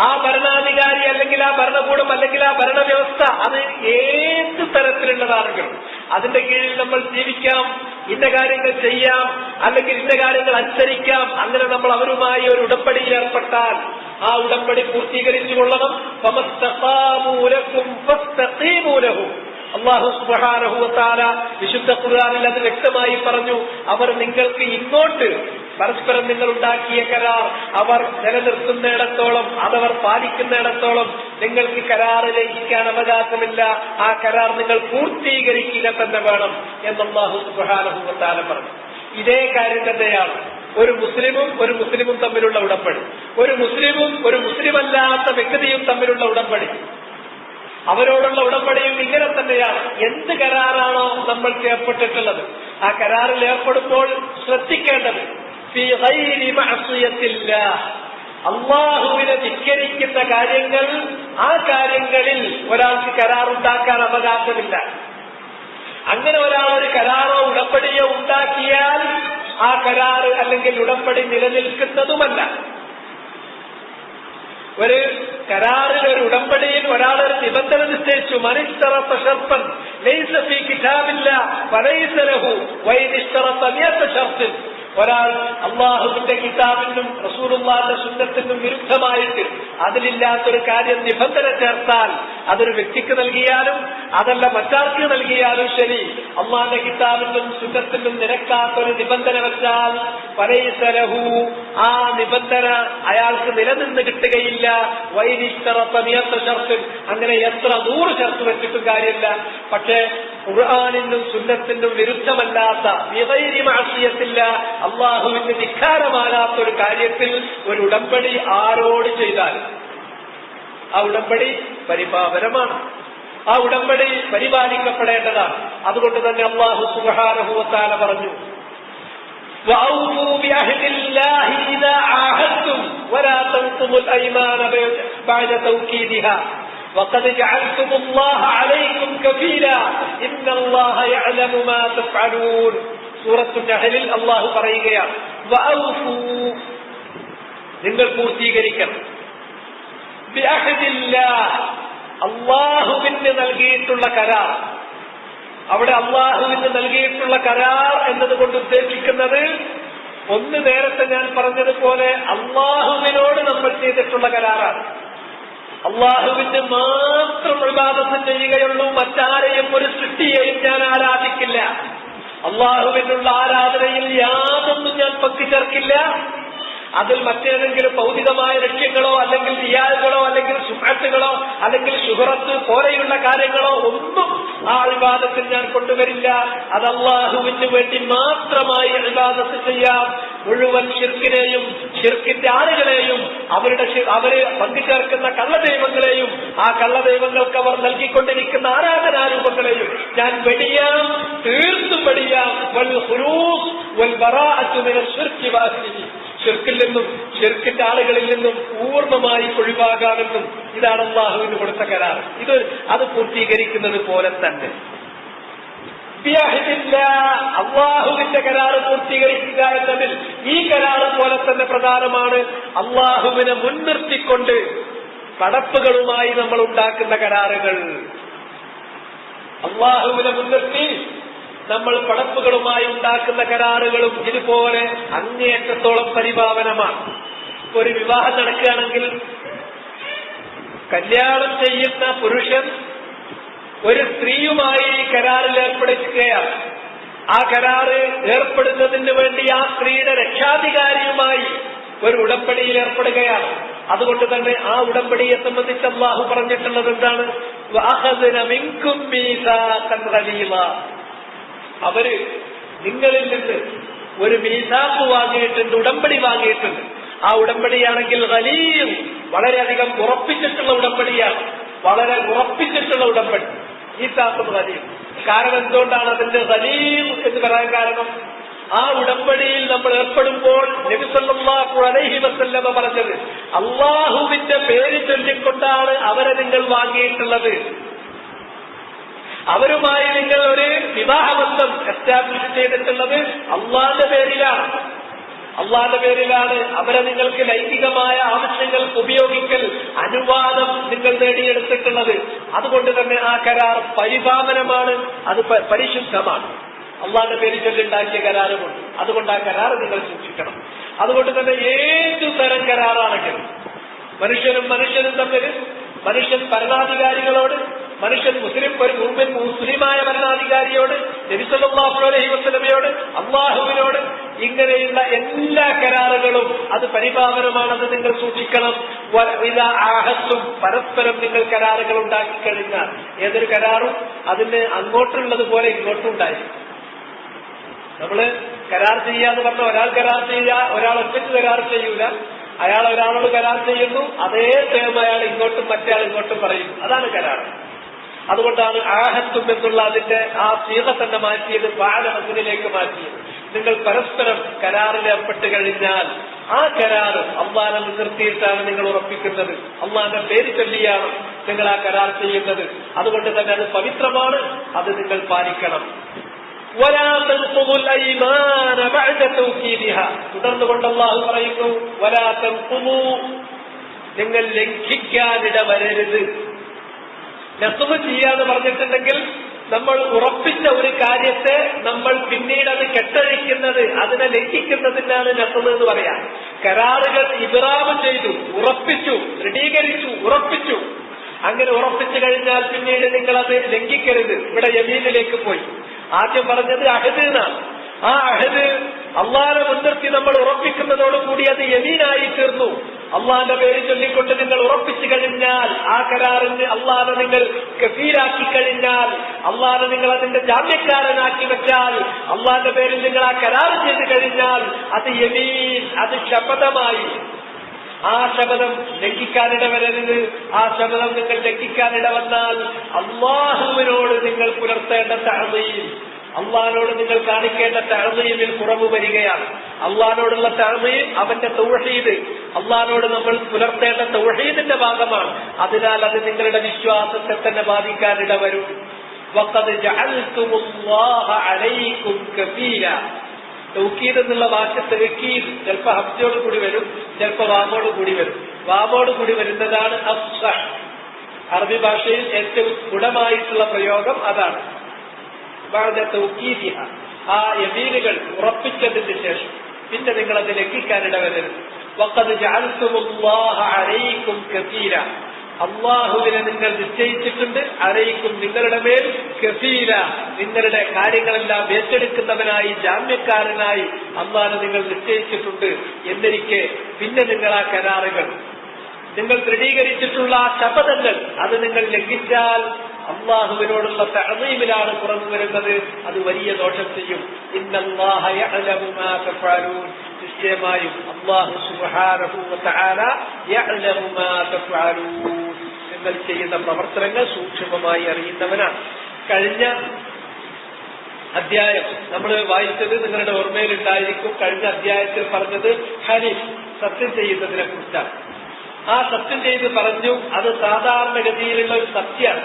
ആ ഭരണാധികാരി അല്ലെങ്കിൽ ആ ഭരണകൂടം അല്ലെങ്കിൽ ആ ഭരണവ്യവസ്ഥ അത് ഏത് തരത്തിലുള്ളതാണെങ്കിലും അതിന്റെ കീഴിൽ നമ്മൾ ജീവിക്കാം, ഇന്ന കാര്യങ്ങൾ ചെയ്യാം, അല്ലെങ്കിൽ ഇന്ന കാര്യങ്ങൾ അനുസരിക്കാം. അങ്ങനെ നമ്മൾ അവരുമായി ഒരു ഉടമ്പടിയിൽ ഏർപ്പെട്ടാൽ ആ ഉടമ്പടി പൂർത്തീകരിച്ചു കൊള്ളണം. അല്ലാഹു സുബ്ഹാനഹു വ തആല വിശുദ്ധ ഖുർആനിൽ അത് വ്യക്തമായി പറഞ്ഞു. അവർ നിങ്ങൾക്ക് ഇങ്ങോട്ട് പരസ്പരം നിങ്ങൾ ഉണ്ടാക്കിയ കരാർ അവർ നിലനിർത്തുന്നിടത്തോളം, അതവർ പാലിക്കുന്നിടത്തോളം നിങ്ങൾക്ക് കരാർ ലംഘിക്കാൻ അവകാശമില്ല. ആ കരാർ നിങ്ങൾ പൂർത്തീകരിക്കുക തന്നെ വേണം എന്ന് അല്ലാഹു സുബ്ഹാനഹു വ തആല പറഞ്ഞു. ഇതേ കാര്യം തന്നെയാണ് ഒരു മുസ്ലിമും തമ്മിലുള്ള ഉടമ്പടി, ഒരു മുസ്ലിമല്ലാത്ത വ്യക്തിയും തമ്മിലുള്ള ഉടമ്പടി. അവരോടുള്ള ഉടമ്പടിയും ഇങ്ങനെ തന്നെയാണ്. എന്ത് കരാറാണോ നമ്മൾക്ക് ഏർപ്പെട്ടിട്ടുള്ളത്, ആ കരാറിൽ ഏർപ്പെടുമ്പോൾ ശ്രദ്ധിക്കേണ്ടത് അള്ളാഹുവിനെ ധിക്കരിക്കുന്ന കാര്യങ്ങൾ, ആ കാര്യങ്ങളിൽ ഒരാൾക്ക് കരാറുണ്ടാക്കാൻ അവകാശമില്ല. അങ്ങനെ ഒരാൾ ഒരു കരാറോ ഉടമ്പടിയോ ഉണ്ടാക്കിയാൽ ആ കരാറ് അല്ലെങ്കിൽ ഉടമ്പടി നിലനിൽക്കുന്നതുമല്ല. ഒരു കരാറിൽ, ഒരു ഉടമ്പടിയിൽ ഒരാളൊരു നിബന്ധന നിശ്ചയിച്ചു, മനിഷ്തറത്ത ഷർത്തൻ ലൈസ ഫീ കിതാബില്ലാഹ് ഫലൈസ ലഹു വഇനിഷ്തറത്ത മിയത ഷർത്തിൻ. ഒരാൾ അള്ളാഹുവിന്റെ കിതാബിനും റസൂലുള്ളാഹിന്റെ സുന്നത്തിനും വിരുദ്ധമായിട്ട് അതിലില്ലാത്തൊരു കാര്യം നിബന്ധന ചേർത്താൽ, അതൊരു വ്യക്തിക്ക് നൽകിയാലും അതല്ല മറ്റാർക്ക് നൽകിയാലും ശരി, അള്ളാഹിന്റെ കിതാബിനും സുന്നത്തിനും നിരക്കാത്തൊരു നിബന്ധന വെച്ചാൽ ഫലൈസ ലഹു, ആ നിബന്ധന അയാൾക്ക് നിലനിന്ന് കിട്ടുകയില്ല. വൈനിഷ്തറത്ത മിയത ഷർത്തിൻ, അങ്ങനെ എത്ര 100 ഷർത്ത് വെച്ചിട്ടും കാര്യമില്ല. പക്ഷേ ഖുർആനിനും സുന്നത്തിനും വിരുദ്ധമല്ലാത്ത ബിഗൈരി മഅസിയത്തില്ല, അള്ളാഹുവിന്റെ ധിക്കാരമാകാത്തൊരു കാര്യത്തിൽ ഒരു ഉടമ്പടി ആരോട് ചെയ്താൽ ആ ഉടമ്പടി പരിപാവനമാണ്. ആ ഉടമ്പടി പരിപാലിക്കപ്പെടേണ്ടതാണ്. അതുകൊണ്ട് തന്നെ അല്ലാഹു സുബ്ഹാനഹു വ തആല പറഞ്ഞു, വഔഫൂ ബിഅഹ്ദില്ലാഹി ഇദാ ആഹദ്തും വലാ തൻഖുദുൽ അയ്മാന ബഅദ തൗകീദിഹാ وقد جعلتم الله عليكم كفيلا إن الله يعلم ما تفعلون. സൂറത്തു നഹ്ലിൽ അല്ലാഹു പറയുകയാണ്, വഔഫൂ, നിങ്ങൾ പൂർത്തീകരിക്കണം, ബിഅഹ്ദില്ലാഹ്, അല്ലാഹുവിന് നൽകിയിട്ടുള്ള കരാർ. അവിടെ അല്ലാഹുവിന് നൽകിയിട്ടുള്ള കരാർ എന്നതുകൊണ്ട് ഉദ്ദേശിക്കുന്നത് ഒന്ന് നേരത്തെ ഞാൻ പറഞ്ഞതുപോലെ അല്ലാഹുവിനോട് നമ്മൾ ചെയ്തിട്ടുള്ള കരാറാണ്. അള്ളാഹുവിന് മാത്രം ഇബാദത്ത് ചെയ്യുകയുള്ളൂ, മറ്റാരെയും ഒരു സൃഷ്ടിയെയും ഞാൻ ആരാധിക്കില്ല. അള്ളാഹുവിനുള്ള ആരാധനയിൽ യാതൊന്നും ഞാൻ പങ്കുചേർക്കില്ല. അതിൽ മറ്റേതെങ്കിലും ഭൗതികമായ ലക്ഷ്യങ്ങളോ അല്ലെങ്കിൽ റിയാലുകളോ അല്ലെങ്കിൽ സുബ്ഹത്തുകളോ അല്ലെങ്കിൽ ശുഹറത്ത് പോലെയുള്ള കാര്യങ്ങളോ ഒന്നും ആ ഇബാദത്തിൽ ഞാൻ കൊണ്ടുവരില്ല. അത് അള്ളാഹുവിന് വേണ്ടി മാത്രമായി ഇബാദത്ത് ചെയ്യാം. മുഴുവൻ ശിർക്കിനെയും ശിർക്കിന്റെ ആളുകളെയും അവര് പങ്കുചേർക്കുന്ന കള്ളദൈവങ്ങളെയും ആ കള്ളദൈവങ്ങൾക്ക് അവർ നൽകിക്കൊണ്ടിരിക്കുന്ന ആരാധനാരൂപങ്ങളെയും ഞാൻ വെടിയാം, തീർത്തും വെടിയാം. വൽ ഖുലൂസ് വൽ ബറാഅത്തു മിനശ് ശിർക്കി വഅഹ്ലിഹി, ഷിർക്കിൽ നിന്നും ഷിർക്കിന്റെ ആളുകളിൽ നിന്നും പൂർണ്ണമായി ഒഴിവാകാമെന്നും ഇതാണ് അള്ളാഹുവിന് കൊടുത്ത കരാർ. അത് പൂർത്തീകരിക്കുന്നത് പോലെ തന്നെ അള്ളാഹുവിന്റെ കരാറ് പൂർത്തീകരിക്കുക എന്നതിൽ ഈ കരാറ് പോലെ തന്നെ പ്രധാനമാണ് അള്ളാഹുവിനെ മുൻനിർത്തിക്കൊണ്ട് പടപ്പുകളുമായി നമ്മൾ ഉണ്ടാക്കുന്ന കരാറുകൾ. അള്ളാഹുവിനെ മുൻനിർത്തി നമ്മൾ പടപ്പുകളുമായി ഉണ്ടാക്കുന്ന കരാറുകളും ഇതുപോലെ അങ്ങേയറ്റത്തോളം പരിപാവനമാണ്. ഒരു വിവാഹം നടക്കുകയാണെങ്കിൽ കല്യാണം ചെയ്യുന്ന പുരുഷൻ ഒരു സ്ത്രീയുമായി കരാറിൽ ഏർപ്പെടുകയാണ്. ആ കരാറ് ഏർപ്പെടുന്നതിന് വേണ്ടി ആ സ്ത്രീയുടെ രക്ഷാധികാരിയുമായി ഒരു ഉടമ്പടിയിൽ ഏർപ്പെടുകയാണ്. അതുകൊണ്ട് തന്നെ ആ ഉടമ്പടിയെ സംബന്ധിച്ച് അല്ലാഹു പറഞ്ഞിട്ടുള്ളത് എന്താണ്? അവര് നിങ്ങളിൽ നിന്ന് ഒരു മീസാഖ് വാങ്ങിയിട്ടുണ്ട്, ഉടമ്പടി വാങ്ങിയിട്ടുണ്ട്. ആ ഉടമ്പടിയാണെങ്കിൽ ഖലീൽ, വളരെയധികം ഉറപ്പിച്ചിട്ടുള്ള ഉടമ്പടിയാണ്, വളരെ ഉറപ്പിച്ചിട്ടുള്ള ഉടമ്പടി. മീസാഖ് ഖലീൽ. കാരണം എന്തുകൊണ്ടാണ് അതിന്റെ ഖലീൽ എന്ന് പറയാൻ കാരണം? ആ ഉടമ്പടിയിൽ നമ്മൾ ഏർപ്പെടുമ്പോൾ നബി സല്ലല്ലാഹു അലൈഹി വസല്ലമ പറഞ്ഞത് അള്ളാഹുവിന്റെ പേര് ചൊല്ലിക്കൊണ്ടാണ് അവരെ നിങ്ങൾ വാങ്ങിയിട്ടുള്ളത്. അവരുമായി നിങ്ങൾ ഒരു വിവാഹബന്ധം എസ്റ്റാബ്ലിഷ് ചെയ്തിട്ടുള്ളത് അള്ളാന്റെ പേരിലാണ്. അള്ളാന്റെ പേരിലാണ് അവരെ നിങ്ങൾക്ക് ലൈംഗികമായ ആവശ്യങ്ങൾക്ക് ഉപയോഗിക്കൽ അനുവാദം നിങ്ങൾ നേടിയെടുത്തിട്ടുള്ളത്. അതുകൊണ്ട് തന്നെ ആ കരാർ പരിപാവനമാണ്, അത് പരിശുദ്ധമാണ്. അള്ളാന്റെ പേര് ചൊല്ലുണ്ടാക്കിയ കരാറുമുണ്ട്. അതുകൊണ്ട് ആ കരാർ നിങ്ങൾ സൂക്ഷിക്കണം. അതുകൊണ്ട് തന്നെ ഏതു തരം കരാറാണെങ്കിലും മനുഷ്യനും തമ്മിൽ, മനുഷ്യൻ ഭരണാധികാരികളോട്, മനുഷ്യൻ മുസ്ലിമായ ഭരണാധികാരിയോട്, നബി സല്ലല്ലാഹു അലൈഹി വസല്ലമയോട്, അള്ളാഹുവിനോട്, ഇങ്ങനെയുള്ള എല്ലാ കരാറുകളും അത് പരിപാവനമാണെന്ന് നിങ്ങൾ സൂക്ഷിക്കണം. പരസ്പരം നിങ്ങൾ കരാറുകൾ ഉണ്ടാക്കി കഴിഞ്ഞാൽ ഏതൊരു കരാറും അതിന് അങ്ങോട്ടുള്ളത് പോലെ ഇങ്ങോട്ടും ഉണ്ടായിരിക്കും. നമ്മള് കരാർ ചെയ്യാന്ന് പറഞ്ഞ ഒരാൾ കരാർ ചെയ്യുക, ഒരാൾ ഒറ്റയ്ക്ക് കരാർ ചെയ്യൂല. അയാൾ ഒരാളോട് കരാർ ചെയ്യുന്നു, അതേ ടേം അയാൾ ഇങ്ങോട്ടും മറ്റേ ഇങ്ങോട്ടും പറയുന്നു. അതാണ് കരാർ. അതുകൊണ്ടാണ് ആഹത്തും എന്നുള്ള അതിന്റെ ആ സീത തന്നെ മാറ്റിയത് ബാലമസിലേക്ക് മാറ്റിയത്. നിങ്ങൾ പരസ്പരം കരാറിൽ ഏർപ്പെട്ട് കഴിഞ്ഞാൽ ആ കരാർ അള്ളാനെ മുൻനിർത്തിയിട്ടാണ് നിങ്ങൾ ഉറപ്പിക്കുന്നത്. അള്ളാന്റെ പേര് ചൊല്ലിയാണ് നിങ്ങൾ ആ കരാർ ചെയ്യുന്നത്. അതുകൊണ്ട് തന്നെ അത് പവിത്രമാണ്, അത് നിങ്ങൾ പാലിക്കണം. തുടർന്നുകൊണ്ട് അല്ലാഹു പറയുന്നു, വലാ തൻഖുദൂ, നിങ്ങൾ ലംഘിക്കാനിട വരരുത്. നഖ്ദ് ചെയ്യാന്ന് പറഞ്ഞിട്ടുണ്ടെങ്കിൽ നമ്മൾ ഉറപ്പിച്ച ഒരു കാര്യത്തെ നമ്മൾ പിന്നീട് അത് കെട്ടഴിക്കുന്നത്, അതിനെ ലംഘിക്കുന്നതിനാണ് നഖ്ദ് എന്ന് പറയാം. കരാറുകൾ ഇബ്റാം ചെയ്തു, ഉറപ്പിച്ചു, ദൃഢീകരിച്ചു, ഉറപ്പിച്ചു. അങ്ങനെ ഉറപ്പിച്ചു കഴിഞ്ഞാൽ പിന്നീട് നിങ്ങൾ അത് ലംഘിക്കരുത്. ഇവിടെ യമീനിലേക്ക് പോയി. ആദ്യം പറഞ്ഞത് അഹദ് എന്നാണ്. ആ അഹദ് അള്ളാഹനെ മുൻനിർത്തി നമ്മൾ ഉറപ്പിക്കുന്നതോടുകൂടി അത് യമീനായി തീർന്നു. അള്ളാന്റെ പേര് ചൊല്ലിക്കൊണ്ട് നിങ്ങൾ ഉറപ്പിച്ചു കഴിഞ്ഞാൽ, ആ കരാറിന് അള്ളാഹനെ നിങ്ങൾ കഫീലാക്കി കഴിഞ്ഞാൽ, അള്ളാഹനെ നിങ്ങൾ അതിന്റെ ജാമ്യക്കാരനാക്കി വെച്ചാൽ, അള്ളാന്റെ പേരിൽ നിങ്ങൾ ആ കരാർ ചെയ്ത് കഴിഞ്ഞാൽ അത് യമീൻ, അത് ശപഥമായി. ആ ശപഥം ലംഘിക്കാനിട വരരുത്. ആ ശപഥം നിങ്ങൾ ലംഘിക്കാനിട വന്നാൽ അള്ളാഹുവിനോട് നിങ്ങൾ പുലർത്തേണ്ട തഅ്ദീം, അള്ളാഹിനോട് നിങ്ങൾ കാണിക്കേണ്ട തഅ്ദീമിൽ കുറവ് വരികയാണ്. അള്ളാഹിനോടുള്ള തഅ്ദീം അവന്റെ തൗഹീദ്, അള്ളാഹിനോട് നമ്മൾ പുലർത്തേണ്ട തൗഹീദിന്റെ ഭാഗമാണ്. അതിനാൽ അത് നിങ്ങളുടെ വിശ്വാസത്തെ തന്നെ ബാധിക്കാനിട വരും. വഖദ് ജഅൽതുമുല്ലാഹ അലൈക്കും കഫീല. തൗക്കീദ് എന്നുള്ള വാക്ക് തൗക്കീദ് ചിലപ്പോ ഹബ്ജോട് കൂടി വരും, ചിലപ്പോ വാമോട് കൂടി വരും. വാമോട് കൂടി വരുന്നതാണ് അഫ്സഹ്. അറബി ഭാഷയിൽ ഏറ്റവും ഗുണമായിട്ടുള്ള പ്രയോഗം അതാണ്. തൗക്കീദിഹ, ആ യമീനുകൾ ഉറപ്പിച്ചതിന് ശേഷം പിന്നെ നിങ്ങൾ അത് ലംഘിക്കാനിട വരരുത്. വഖദ് ജഅൽതുമുല്ലാഹ അലൈക്കും കഫീല, അള്ളാഹുവിനെ നിങ്ങൾ നിശ്ചയിച്ചിട്ടുണ്ട്. അലൈക്കും, നിങ്ങളുടെ മേൽ, കഫീല, നിങ്ങളുടെ കാര്യങ്ങളെല്ലാം ഏറ്റെടുക്കുന്നവനായി, ജാമ്യക്കാരനായി അള്ളാഹുവിനെ നിങ്ങൾ നിശ്ചയിച്ചിട്ടുണ്ട്. എന്നിരിക്കെ പിന്നെ നിങ്ങൾ ആ കരാറുകൾ, നിങ്ങൾ ദൃഢീകരിച്ചിട്ടുള്ള ആ ശപഥങ്ങൾ അത് നിങ്ങൾ ലംഘിച്ചാൽ അള്ളാഹുവിനോടുള്ള തഅ്ദീമിലാണ് കുറവ് വരുന്നത്. അത് വലിയ ദോഷം ചെയ്യും. ഇന്നല്ലാഹ യഅലമു മാ തഫഅലൂൻ, നിശ്ചയമായും അല്ലാഹു സുബ്ഹാനഹു വ തആല യഅലമു മാ തഫഅലൂൻ, നിങ്ങൾ ചെയ്യുന്ന പ്രവർത്തനങ്ങൾ സൂക്ഷ്മമായി അറിയുന്നവനാണ്. കഴിഞ്ഞ അധ്യായം നമ്മൾ വായിച്ചത് നിങ്ങളുടെ ഓർമ്മയിലുണ്ടായിരിക്കും. കഴിഞ്ഞ അധ്യായത്തിൽ പറഞ്ഞത് ഹനീഫ്, സത്യം ചെയ്യുന്നതിനെ കുറിച്ചാണ്. ആ സത്യം ചെയ്ത് പറഞ്ഞു അത് സാധാരണഗതിയിലുള്ള ഒരു സത്യമാണ്.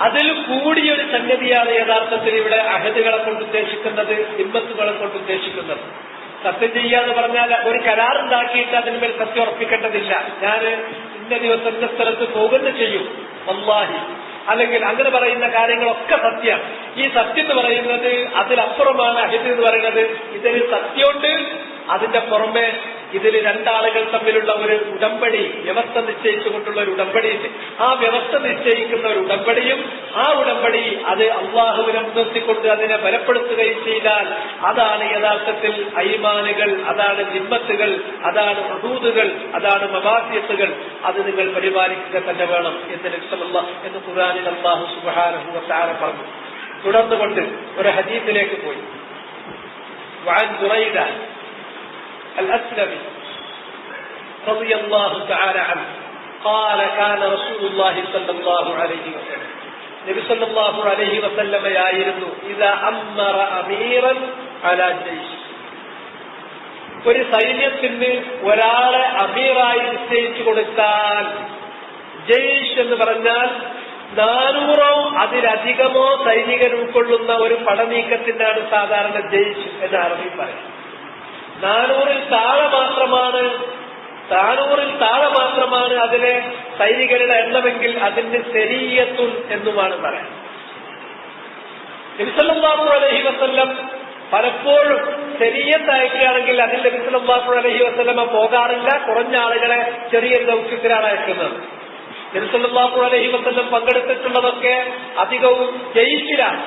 അതിൽ കൂടിയൊരു സംഗതിയാണ് യഥാർത്ഥത്തിൽ ഇവിടെ അഹദുകളെ കൊണ്ട് ഉദ്ദേശിക്കുന്നത്, ഹിമ്മത്തുകളെ കൊണ്ട് ഉദ്ദേശിക്കുന്നത്. സത്യം ചെയ്യാന്ന് പറഞ്ഞാൽ ഒരു കരാറുണ്ടാക്കിയിട്ട് അതിന്മേൽ സത്യം ഉറപ്പിക്കേണ്ടതില്ല. ഞാൻ ഇന്ന ദിവസം ഇന്ന സ്ഥലത്ത് പോകുന്ന ചെയ്യും വല്ലാഹി, അല്ലെങ്കിൽ അങ്ങനെ പറയുന്ന കാര്യങ്ങളൊക്കെ സത്യമാണ്. ഈ സത്യം എന്ന് പറയുന്നത് അതിലപ്പുറമാണ് അഹദ് എന്ന് പറയുന്നത്. ഇതിന് സത്യമുണ്ട്, അതിന്റെ പുറമെ ഇതിൽ രണ്ടാളുകൾ തമ്മിലുള്ള ഒരു ഉടമ്പടി, വ്യവസ്ഥ നിശ്ചയിച്ചുകൊണ്ടുള്ള ഒരു ഉടമ്പടിയുണ്ട്. ആ വ്യവസ്ഥ നിശ്ചയിക്കുന്ന ഒരു ഉടമ്പടിയും ആ ഉടമ്പടി അത് അള്ളാഹുവിനെ മുൻനിർത്തിക്കൊണ്ട് അതിനെ ബലപ്പെടുത്തുകയും ചെയ്താൽ അതാണ് യഥാർത്ഥത്തിൽ ഐമാനുകൾ, അതാണ് ദിമ്മത്തുകൾ, അതാണ് ഹുദൂദുകൾ, അതാണ് മവാസിയത്തുകൾ. അത് നിങ്ങൾ പരിപാലിക്കുക തന്നെ വേണം എന്ന് ഖുർആനിൽ അല്ലാഹു സുബ്ഹാനഹു വ തആല പറഞ്ഞു. തുടർന്നുകൊണ്ട് ഒരു ഹദീസിലേക്ക് പോയി. വഅൻ ദുറൈദ الأسلمي رضي الله تعالى عنه قال كان رسول الله صلى الله عليه وسلم നബി സല്ലല്ലാഹു അലൈഹി വസല്ലമ ആയിരുന്നു ഇദാ അമറ അമീറൻ അലാ ജയ്ഷ്, ഒരു സൈന്യത്തിന് ഒരാളെ അമീറായി നിശ്ചയിച്ചു കൊടുത്താൽ, ജയ്ഷ് എന്ന് പറഞ്ഞാൽ 400 അതിലധികമോ സൈനികർ ഉൾക്കൊള്ളുന്ന ഒരു പടനീക്കത്തിനാണ് സാധാരണ ജയ്ഷ് എന്ന് അറബിയിൽ പറയുന്നത്. 400-ൽ താഴെ മാത്രമാണ് അതിലെ സൈനികരുടെ എണ്ണമെങ്കിൽ അതിന് ശരീഅത്തുൻ എന്നുമാണ് പറയാൻ. നബി സല്ലല്ലാഹു അലൈഹി വസല്ലം പലപ്പോഴും ശരീഅത്ത് അയക്കുകയാണെങ്കിൽ അതിൽ നബി സല്ലല്ലാഹു അലൈഹി വസല്ലമ പോകാറില്ല. കുറഞ്ഞ ആളുകളെ ചെറിയൊരു ദൗത്യത്തിലാണ് അയക്കുന്നത്. നബി സല്ലല്ലാഹു അലൈഹി വസല്ലം പങ്കെടുത്തിട്ടുള്ളതൊക്കെ അധികവും ജയ്ഷിലാണ്.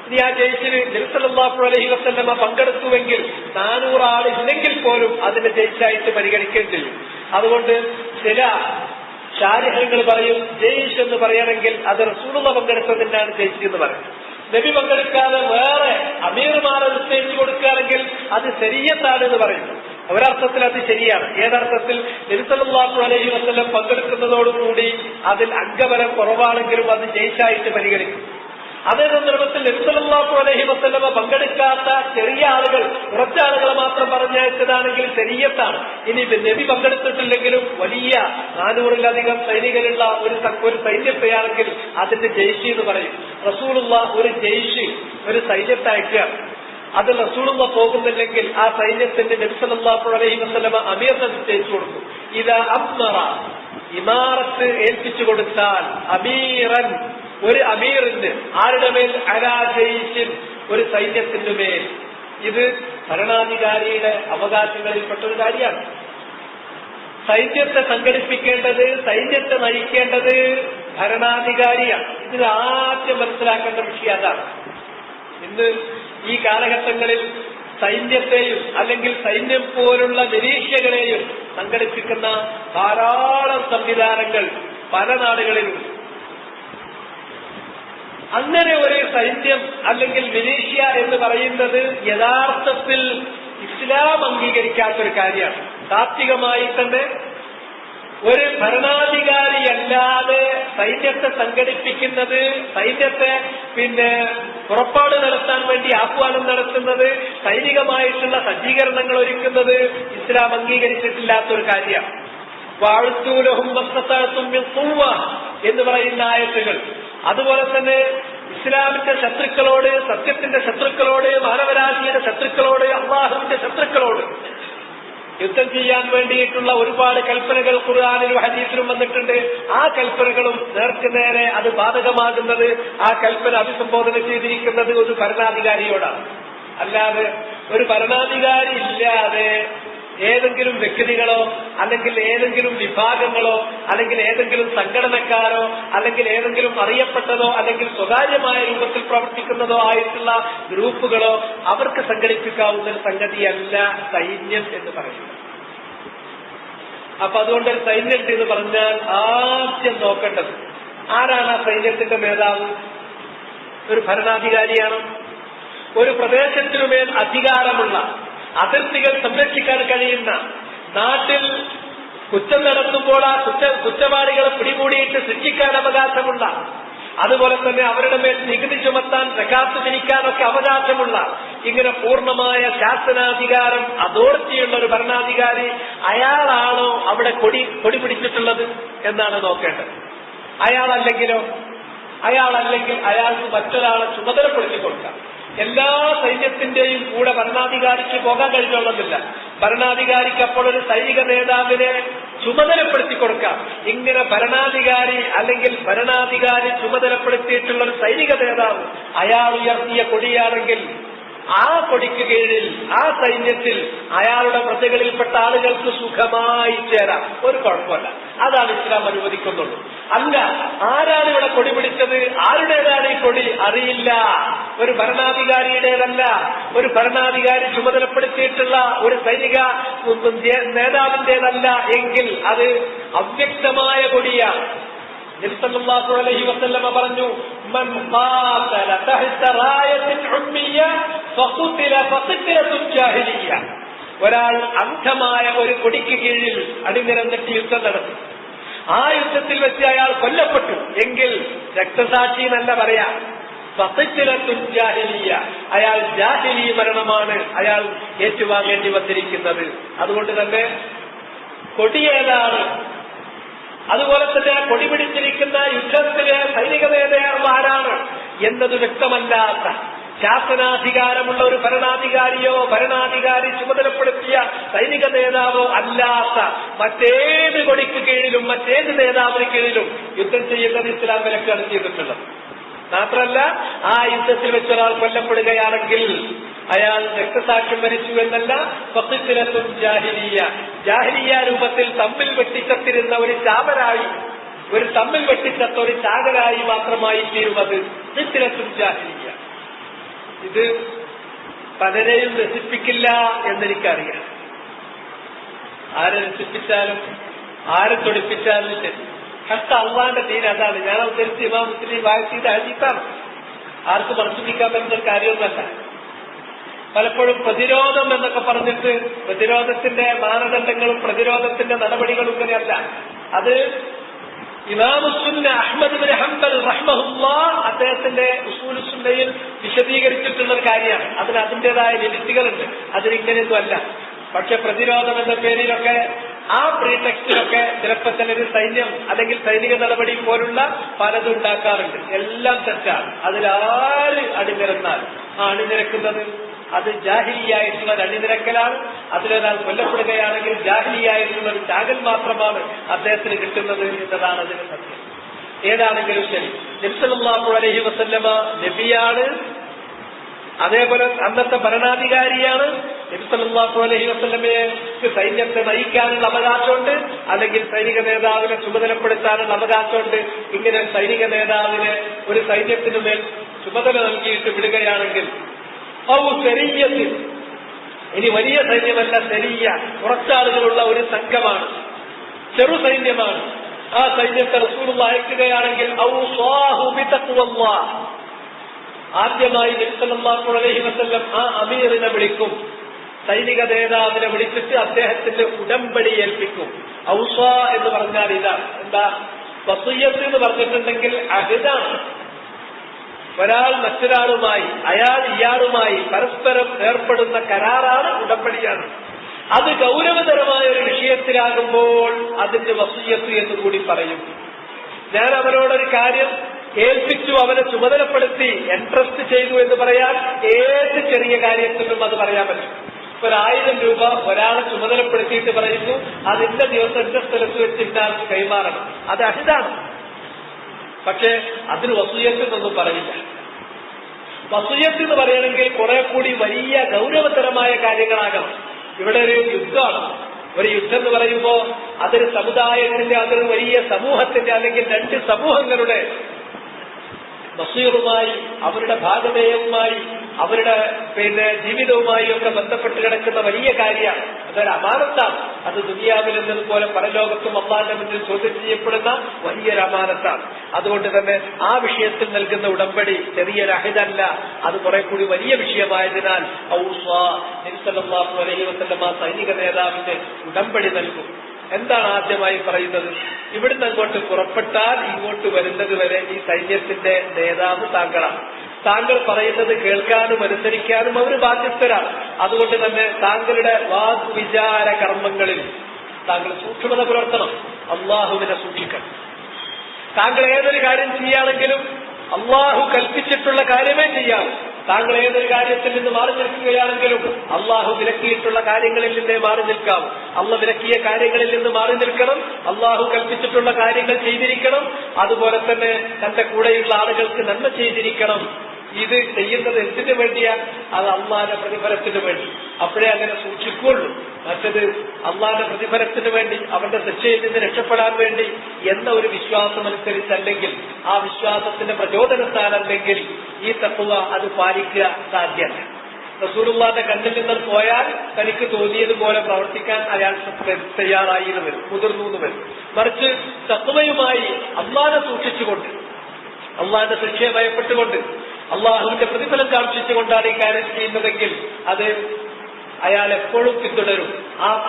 ഇനി ആ ജയ്ഷിൽ നബി സല്ലല്ലാഹു അലൈഹി വസല്ലമ പങ്കെടുത്തുവെങ്കിൽ 400 ആളില്ലെങ്കിൽ പോലും അതിനെ ജയ്ഷായിട്ട് പരിഗണിക്കുകയും ചെയ്യും. അതുകൊണ്ട് ചില ശാരിഹങ്ങൾ പറയും ജയ്ഷ് എന്ന് പറയണമെങ്കിൽ അത് റസൂലുള്ളാഹി പങ്കെടുത്തതിനാണ് ജയ്ഷ് എന്ന് പറയും. നബി പങ്കെടുക്കാതെ വേറെ അമീർമാരെ നിശ്ചയിച്ചു കൊടുക്കുകയാണെങ്കിൽ അത് ശരീഅത്താണ് എന്ന് പറയും. ഒരർത്ഥത്തിൽ അത് ശരിയാണ്. ഏതർത്ഥത്തിൽ നബി സല്ലല്ലാഹു അലൈഹി വസല്ലം പങ്കെടുക്കുന്നതോടുകൂടി അതിൽ അംഗബലം കുറവാണെങ്കിലും അത് ജയ്ഷായിട്ട് പരിഗണിക്കും. അതേ സന്ദർഭത്തിൽ നബി സല്ലല്ലാഹു അലൈഹി വസല്ലമ പങ്കെടുക്കാത്ത ചെറിയ ആളുകൾ, കുറച്ചാളുകളെ മാത്രം പറഞ്ഞയച്ചതാണെങ്കിൽ ശരീഅത്താണ്. ഇനി നബി പങ്കെടുത്തിട്ടില്ലെങ്കിലും വലിയ 400-ലധികം സൈനികരുള്ള ഒരു സൈന്യത്തെയാണെങ്കിൽ അതിന്റെ ജയ്ഷ് എന്ന് പറയും. റസൂലുള്ളാഹി ഒരു ജയ്ഷ്, ഒരു സൈന്യത്തെ അയക്കുകയാണ്. അത് റസൂലുള്ളാഹി പോകുന്നില്ലെങ്കിൽ ആ സൈന്യത്തിന്റെ നബി സല്ലല്ലാഹു അലൈഹി വസല്ലമ അമീറിനെ നിശ്ചയിച്ചു കൊടുക്കും. ഇദാ അമറ, ഇമാറത്ത് ഏൽപ്പിച്ചു കൊടുത്താൽ, അമീറൻ ഒരു അമീറിന്, ആരുടെ മേൽ? അലാ ജയ്ഷിൻ, ഒരു സൈന്യത്തിന്റെ മേൽ. ഇത് ഭരണാധികാരിയുടെ അവകാശങ്ങളിൽപ്പെട്ട ഒരു കാര്യമാണ്. സൈന്യത്തെ സംഘടിപ്പിക്കേണ്ടത്, സൈന്യത്തെ നയിക്കേണ്ടത് ഭരണാധികാരിയാണ്. ഇതിന് ആദ്യം മനസ്സിലാക്കേണ്ട വിഷയം അതാണ്. ഇന്ന് ഈ കാലഘട്ടങ്ങളിൽ സൈന്യത്തെയും അല്ലെങ്കിൽ സൈന്യം പോലുള്ള നിരീക്ഷകരെയും സംഘടിപ്പിക്കുന്ന ധാരാളം സംവിധാനങ്ങൾ പല നാടുകളിലുണ്ട്. അങ്ങനെ ഒരു സൈന്യം അല്ലെങ്കിൽ മിലീഷ്യ എന്ന് പറയുന്നത് യഥാർത്ഥത്തിൽ ഇസ്ലാം അംഗീകരിക്കാത്തൊരു കാര്യമാണ്. താത്വികമായി തന്നെ ഒരു ഭരണാധികാരിയല്ലാതെ സൈന്യത്തെ സംഘടിപ്പിക്കുന്നത്, സൈന്യത്തെ പുറപ്പാട് നടത്താൻ വേണ്ടി ആഹ്വാനം നടത്തുന്നത്, സൈനികമായിട്ടുള്ള സജ്ജീകരണങ്ങൾ ഒരുക്കുന്നത് ഇസ്ലാം അംഗീകരിച്ചിട്ടില്ലാത്തൊരു കാര്യമാണ്. വാഴ്ത്തൂലഹും മസ്തതഅതും മിൻ ഖുവ്വ എന്ന് പറയുന്ന ആയത്തുകൾ, അതുപോലെ തന്നെ ഇസ്ലാമിന്റെ ശത്രുക്കളോട്, സത്യത്തിന്റെ ശത്രുക്കളോട്, മാനവരാശിയുടെ ശത്രുക്കളോട്, അല്ലാഹുവിന്റെ ശത്രുക്കളോട് യുദ്ധം ചെയ്യാൻ വേണ്ടിയിട്ടുള്ള ഒരുപാട് കൽപ്പനകൾ ഖുർആനിലും ഹദീസിലും വന്നിട്ടുണ്ട്. ആ കൽപ്പനകളും നേർക്കുനേരെ അത് ബാധകമാകുന്നത്, ആ കൽപ്പന അഭിസംബോധന ചെയ്തിരിക്കുന്നത് ഒരു ഭരണാധികാരിയോടാണ്. അല്ലാതെ ഒരു ഭരണാധികാരി ഇല്ലാതെ ഏതെങ്കിലും വ്യക്തികളോ അല്ലെങ്കിൽ ഏതെങ്കിലും വിഭാഗങ്ങളോ അല്ലെങ്കിൽ ഏതെങ്കിലും സംഘടനക്കാരോ അല്ലെങ്കിൽ ഏതെങ്കിലും അറിയപ്പെട്ടതോ അല്ലെങ്കിൽ സ്വകാര്യമായ രൂപത്തിൽ പ്രവർത്തിക്കുന്നതോ ആയിട്ടുള്ള ഗ്രൂപ്പുകളോ അവർക്ക് സംഘടിപ്പിക്കാവുന്ന ഒരു സംഗതിയല്ല സൈന്യം എന്ന് പറയുന്നത്. അപ്പൊ അതുകൊണ്ട് ഒരു സൈന്യം എന്ന് പറഞ്ഞാൽ ആദ്യം നോക്കേണ്ടത് ആരാണ് ആ സൈന്യത്തിന്റെ നേതാവ്? ഒരു ഭരണാധികാരിയാണ്. ഒരു പ്രദേശത്തിനുമേൽ അധികാരമുള്ള, അതിർത്തികൾ സംരക്ഷിക്കാൻ കഴിയുന്ന, നാട്ടിൽ കുറ്റം നടത്തുമ്പോൾ ആ കുറ്റവാളികളെ പിടികൂടിയിട്ട് ശിക്ഷിക്കാൻ അവകാശമുള്ള, അതുപോലെ തന്നെ അവരുടെ മേൽ നികുതി ചുമത്താൻ സകാത്ത് പിരിക്കാനൊക്കെ അവകാശമുള്ള ഇങ്ങനെ പൂർണ്ണമായ ശാസനാധികാരം അതോറിറ്റിയുള്ള ഒരു ഭരണാധികാരി അയാളാണോ അവിടെ കൊടി പിടിച്ചിട്ടുള്ളത് എന്നാണ് നോക്കേണ്ടത്. അയാളല്ലെങ്കിൽ അയാൾക്ക് മറ്റൊരാളെ ചുമതലപ്പെടുത്തി കൊടുക്കാം. എല്ലാ സൈന്യത്തിന്റെയും കൂടെ ഭരണാധികാരിക്ക് പോകാൻ കഴിഞ്ഞോളുന്നില്ല. ഭരണാധികാരിക്ക് അപ്പോൾ ഒരു സൈനിക നേതാവിനെ ചുമതലപ്പെടുത്തി കൊടുക്കാം. ഇങ്ങനെ ഭരണാധികാരി ചുമതലപ്പെടുത്തിയിട്ടുള്ള ഒരു സൈനിക നേതാവ് അയാൾ ഉയർത്തിയ കൊടിയാണെങ്കിൽ ആ കൊടിക്ക് കീഴിൽ ആ സൈന്യത്തിൽ അയാളുടെ പ്രജകളിൽപ്പെട്ട ആളുകൾക്ക് സുഖമായി ചേരാം, ഒരു കുഴപ്പമില്ല. അതാണ് ഇസ്ലാം അനുവദിക്കുന്നുള്ളൂ. അല്ല, ആരാണ് ഇവിടെ കൊടി പിടിച്ചത്, ആരുടേതാണ് ഈ കൊടി അറിയില്ല, ഒരു ഭരണാധികാരിയുടേതല്ല, ഒരു ഭരണാധികാരി ചുമതലപ്പെടുത്തിയിട്ടുള്ള ഒരു സൈനിക നേതാവിന്റേതല്ല എങ്കിൽ അത് അവ്യക്തമായ കൊടിയാണ്. നബി സല്ലല്ലാഹു അലൈഹി വസല്ലമ പറഞ്ഞു, മൻ ഖാതല തഹ്ത റായത്തിൻ ഉമ്മിയ ഫഖുതില ഫഖിറത്തുൽ ജാഹിലിയ്യ. ഒരാൾ അന്ധമായ ഒരു കൊടിക്ക് കീഴിൽ അണിനിരന്നിട്ട് യുദ്ധം നടത്തി, ആ യുദ്ധത്തിൽ വെച്ച് അയാൾ കൊല്ലപ്പെട്ടു എങ്കിൽ രക്തസാക്ഷി എന്നല്ല പറയാ, ഫഖിറത്തുൽ ജാഹിലിയ്യ, അയാൾ ജാഹിലി മരണമാണ് അയാൾ ഏറ്റുവാങ്ങേണ്ടി വന്നിരിക്കുന്നത്. അതുകൊണ്ട് തന്നെ കൊടിയേതാണ്, അതുപോലെ തന്നെ കൊടി പിടിച്ചിരിക്കുന്ന യുദ്ധത്തിലെ സൈനിക നേതാവ് ആരാണ് എന്നത് വ്യക്തമല്ലാത്ത, ശാസനാധികാരമുള്ള ഒരു ഭരണാധികാരി ചുമതലപ്പെടുത്തിയ സൈനിക നേതാവോ അല്ലാത്ത മറ്റേത് കൊടിക്ക് കീഴിലും മറ്റേത് നേതാവിന് കീഴിലും യുദ്ധം ചെയ്യുന്നത് ഇസ്ലാം വിലക്കാണ് ചെയ്തിട്ടുള്ളത്. മാത്രമല്ല, ആ യുദ്ധത്തിൽ വെച്ചൊരാൾ കൊല്ലപ്പെടുകയാണെങ്കിൽ അയാൾ രക്തസാക്ഷ്യം വരിച്ചു എന്നല്ല, ഫഖിറത്തുൽ ജാഹിലിയ്യ, ജാഹിലിയ്യ രൂപത്തിൽ തമ്മിൽ വെട്ടിച്ചത്തിരുന്ന ഒരു ചാവരായി, ഒരു തമ്മിൽ വെട്ടിച്ചത്ത ഒരു ചാകരായി മാത്രമായി തീരുന്നത് ഫഖിറത്തുൽ ജാഹിലിയ്യ. ഇത് പലരെയും രസിപ്പിക്കില്ല എന്നെനിക്കറിയാം. ആരെ രസിപ്പിച്ചാലും ആരെ തൊടിപ്പിച്ചാലും ശരി, ഹത്ത അള്ളാന്റെ ദീൻ അതാണ്. ഞാൻ ഉദ്ധരിച്ച ഇമാം മുസ്ലിം വായിച്ചത് ഹദീസാണ്, ആർക്കും മനസ്സിലാക്കാൻ പറ്റുന്ന കാര്യമൊന്നല്ല. പലപ്പോഴും പ്രതിരോധം എന്നൊക്കെ പറഞ്ഞിട്ട് പ്രതിരോധത്തിന്റെ മാനദണ്ഡങ്ങളും പ്രതിരോധത്തിന്റെ നടപടികളും ഇങ്ങനെയല്ല. അത് ഇമാമുസുന്ന അഹ്മദ് ബിൻ ഹംബൽ റഹ്മഹുല്ലാഹ് അദ്ദേഹത്തിന്റെ ഉസൂലുസ് സുന്നയിൽ വിശദീകരിച്ചിട്ടുള്ള ഒരു കാര്യമാണ്. അതിന് അതിന്റേതായ ലിമിറ്റുകളുണ്ട്, അതിനിങ്ങനെയൊന്നും അല്ല. പക്ഷെ പ്രതിരോധം എന്ന പേരിലൊക്കെ ആ പ്രീടെക്സ്റ്റിലൊക്കെ ചിലപ്പോൾ ചിലര് സൈന്യം അല്ലെങ്കിൽ സൈനിക നടപടി പോലുള്ള പലതും ഉണ്ടാക്കാറുണ്ട്. എല്ലാം തെറ്റാണ്. അതിലാര് അണിനിരന്നാൽ ആ അണിനിരക്കുന്നത് അത് ജാഹിലിയായിട്ടുള്ള ഒരു അണിനിരക്കലാണ്. അതിലൊരാൾ കൊല്ലപ്പെടുകയാണെങ്കിൽ ജാഹിലിയായിട്ടുള്ള ഒരു ചാകൽ മാത്രമാണ് അദ്ദേഹത്തിന് കിട്ടുന്നത് എന്നതാണ് അതിന് സത്യം. ഏതാണെങ്കിലും ശരി, നബി സല്ലല്ലാഹു അലൈഹി വസല്ലമ നബിയാണ്, അതേപോലെ അന്നത്തെ ഭരണാധികാരിയാണ്. നബി സല്ലല്ലാഹു അലൈഹി വസല്ലമയ്ക്ക് സൈന്യത്തെ നയിക്കാനുള്ള അവകാശമുണ്ട്, അല്ലെങ്കിൽ സൈനിക നേതാവിനെ ചുമതലപ്പെടുത്താനുള്ള അവകാശമുണ്ട്. ഇങ്ങനെ സൈനിക നേതാവിനെ ഒരു സൈന്യത്തിനു മേൽ ചുമതല നൽകിയിട്ട് വിടുകയാണെങ്കിൽ ശരീയത്തിൽ, ഇനി വലിയ സൈന്യമല്ല, ശരീയ കുറച്ചാളുകളുള്ള ഒരു സംഘമാണ്, ചെറു സൈന്യമാണ്, ആ സൈന്യത്തെ റസൂലുള്ളാഹി അയക്കുകയാണെങ്കിൽ ആദ്യമായി നബി സല്ലല്ലാഹു അലൈഹി വസല്ലം ആ അമീറിനെ വിളിക്കും, സൈനിക നേതാവിനെ വിളിച്ചിട്ട് അദ്ദേഹത്തിന്റെ ഉടമ്പടി ഏൽപ്പിക്കും. ഔസ എന്ന് പറഞ്ഞാൽ ഇതാണ്. എന്താ വസിയ്യത്ത് എന്ന് പറഞ്ഞിട്ടുണ്ടെങ്കിൽ അഹ്ദാണ്. ഒരാൾ മറ്റൊരാളുമായി, അയാൾ ഇയാളുമായി പരസ്പരം ഏർപ്പെടുന്ന കരാറാണ്, ഉടമ്പടിയാണ്. അത് ഗൗരവതരമായ ഒരു വിഷയത്തിലാകുമ്പോൾ അതിന്റെ വസിയ്യത്ത് എന്ന് കൂടി പറയും. ഞാൻ അവനോടൊരു കാര്യം ഏൽപ്പിച്ചു, അവനെ ചുമതലപ്പെടുത്തി, എൻട്രസ്റ്റ് ചെയ്തു എന്ന് പറയാൻ ഏത് ചെറിയ കാര്യത്തിലും അത് പറയാൻ പറ്റും. 1000 രൂപ ഒരാളെ ചുമതലപ്പെടുത്തിയിട്ട് പറയുന്നു, അതിന്റെ ദിവസം എന്റെ സ്ഥലത്ത് വെച്ച് ഇന്നാൾക്ക് കൈമാറണം, അത് അഹിതാണ്. പക്ഷെ അതിന് വസിയ്യത്ത് എന്നൊന്നും പറയില്ല. വസിയ്യത്ത് എന്ന് പറയണമെങ്കിൽ കുറെ കൂടി വലിയ ഗൗരവതരമായ കാര്യങ്ങളാകണം. ഇവിടെ ഒരു യുദ്ധമാണ്. ഒരു യുദ്ധം എന്ന് പറയുമ്പോൾ അതൊരു സമുദായത്തിന്റെ, അതൊരു വലിയ സമൂഹത്തിന്റെ, അല്ലെങ്കിൽ 2 സമൂഹങ്ങളുടെ ബസീറുമായി, അവരുടെ ഭാഗധേയവുമായി, അവരുടെ ജീവിതവുമായി ഒക്കെ ബന്ധപ്പെട്ട് കിടക്കുന്ന വലിയ കാര്യമാണ്. അതൊരു അമാനത്താണ്. അത് ദുനിയാവിൽ എന്നതുപോലെ പരലോകത്തും അല്ലാഹുവിന്റെ മുന്നിൽ ചോദ്യം ചെയ്യപ്പെടുന്ന വലിയൊരു അമാനത്താണ്. അതുകൊണ്ട് തന്നെ ആ വിഷയത്തിൽ നൽകുന്ന ഉടമ്പടി ചെറിയൊരു അഹിദല്ല, അത് കുറെ കൂടി വലിയ വിഷയമായതിനാൽ നബി സല്ലല്ലാഹു അലൈഹി വസല്ലം സൈനിക നേതാവിന്റെ ഉടമ്പടി നൽകും. എന്താണ് ആദ്യമായി പറയുന്നത്? ഇവിടുന്ന് അങ്ങോട്ട് പുറപ്പെട്ടാൽ ഇങ്ങോട്ട് വരുന്നത് വരെ ഈ സൈന്യത്തിന്റെ നേതാവ് താങ്കളാണ്. താങ്കൾ പറയുന്നത് കേൾക്കാനും അനുസരിക്കാനും അവർ ബാധ്യസ്ഥരാണ്. അതുകൊണ്ട് തന്നെ താങ്കളുടെ വാഗ്വിചാര കർമ്മങ്ങളിൽ താങ്കൾ സൂക്ഷ്മത പുലർത്തണം, അള്ളാഹുവിനെ സൂക്ഷിക്കണം. താങ്കൾ ഏതൊരു കാര്യം ചെയ്യുകയാണെങ്കിലും അള്ളാഹു കൽപ്പിച്ചിട്ടുള്ള കാര്യമേ ചെയ്യാം. താങ്കൾ ഏതൊരു കാര്യത്തിൽ നിന്ന് മാറി നിൽക്കുകയാണെങ്കിലും അള്ളാഹു വിലക്കിയിട്ടുള്ള കാര്യങ്ങളിൽ നിന്നേ മാറി നിൽക്കാം. അള്ളാഹു വിലക്കിയ കാര്യങ്ങളിൽ നിന്ന് മാറി നിൽക്കണം. അള്ളാഹു കൽപ്പിച്ചിട്ടുള്ള കാര്യങ്ങൾ ചെയ്തിരിക്കണം. അതുപോലെ തന്നെ തന്റെ കൂടെയുള്ള ആളുകൾക്ക് നന്മ ചെയ്തിരിക്കണം. ഇത് ചെയ്യുന്നത് എന്തിനു വേണ്ടിയാ? അത് അള്ളാന്റെ പ്രതിഫലത്തിന് വേണ്ടി. അപ്പോഴേ അങ്ങനെ സൂക്ഷിക്കുള്ളൂ. മറ്റത് അള്ളാന്റെ പ്രതിഫലത്തിന് വേണ്ടി, അവന്റെ ശിക്ഷയിൽ നിന്ന് രക്ഷപ്പെടാൻ വേണ്ടി എന്ന ഒരു വിശ്വാസം അനുസരിച്ചല്ലെങ്കിൽ, ആ വിശ്വാസത്തിന്റെ പ്രചോദനത്താലല്ലെങ്കിൽ ഈ തഖ്വ അത് പാലിക്കുക സാധ്യമല്ല. റസൂലുള്ളാഹിന്റെ കണ്ണിൽ നിന്ന് പോയാൽ തനിക്ക് തോന്നിയതുപോലെ പ്രവർത്തിക്കാൻ അയാൾ തയ്യാറായിരുന്നു വരും, മുതിർന്നു വരും. മറിച്ച് തഖ്വയുമായി അള്ളാനെ സൂക്ഷിച്ചുകൊണ്ട്, അള്ളാന്റെ ശിക്ഷയെ ഭയപ്പെട്ടുകൊണ്ട്, അള്ളാഹുവിന്റെ പ്രതിഫലം കാക്ഷിച്ചുകൊണ്ടാണ് ഈ കാര്യം ചെയ്യുന്നതെങ്കിൽ അത് അയാൾ എപ്പോഴും പിന്തുടരും.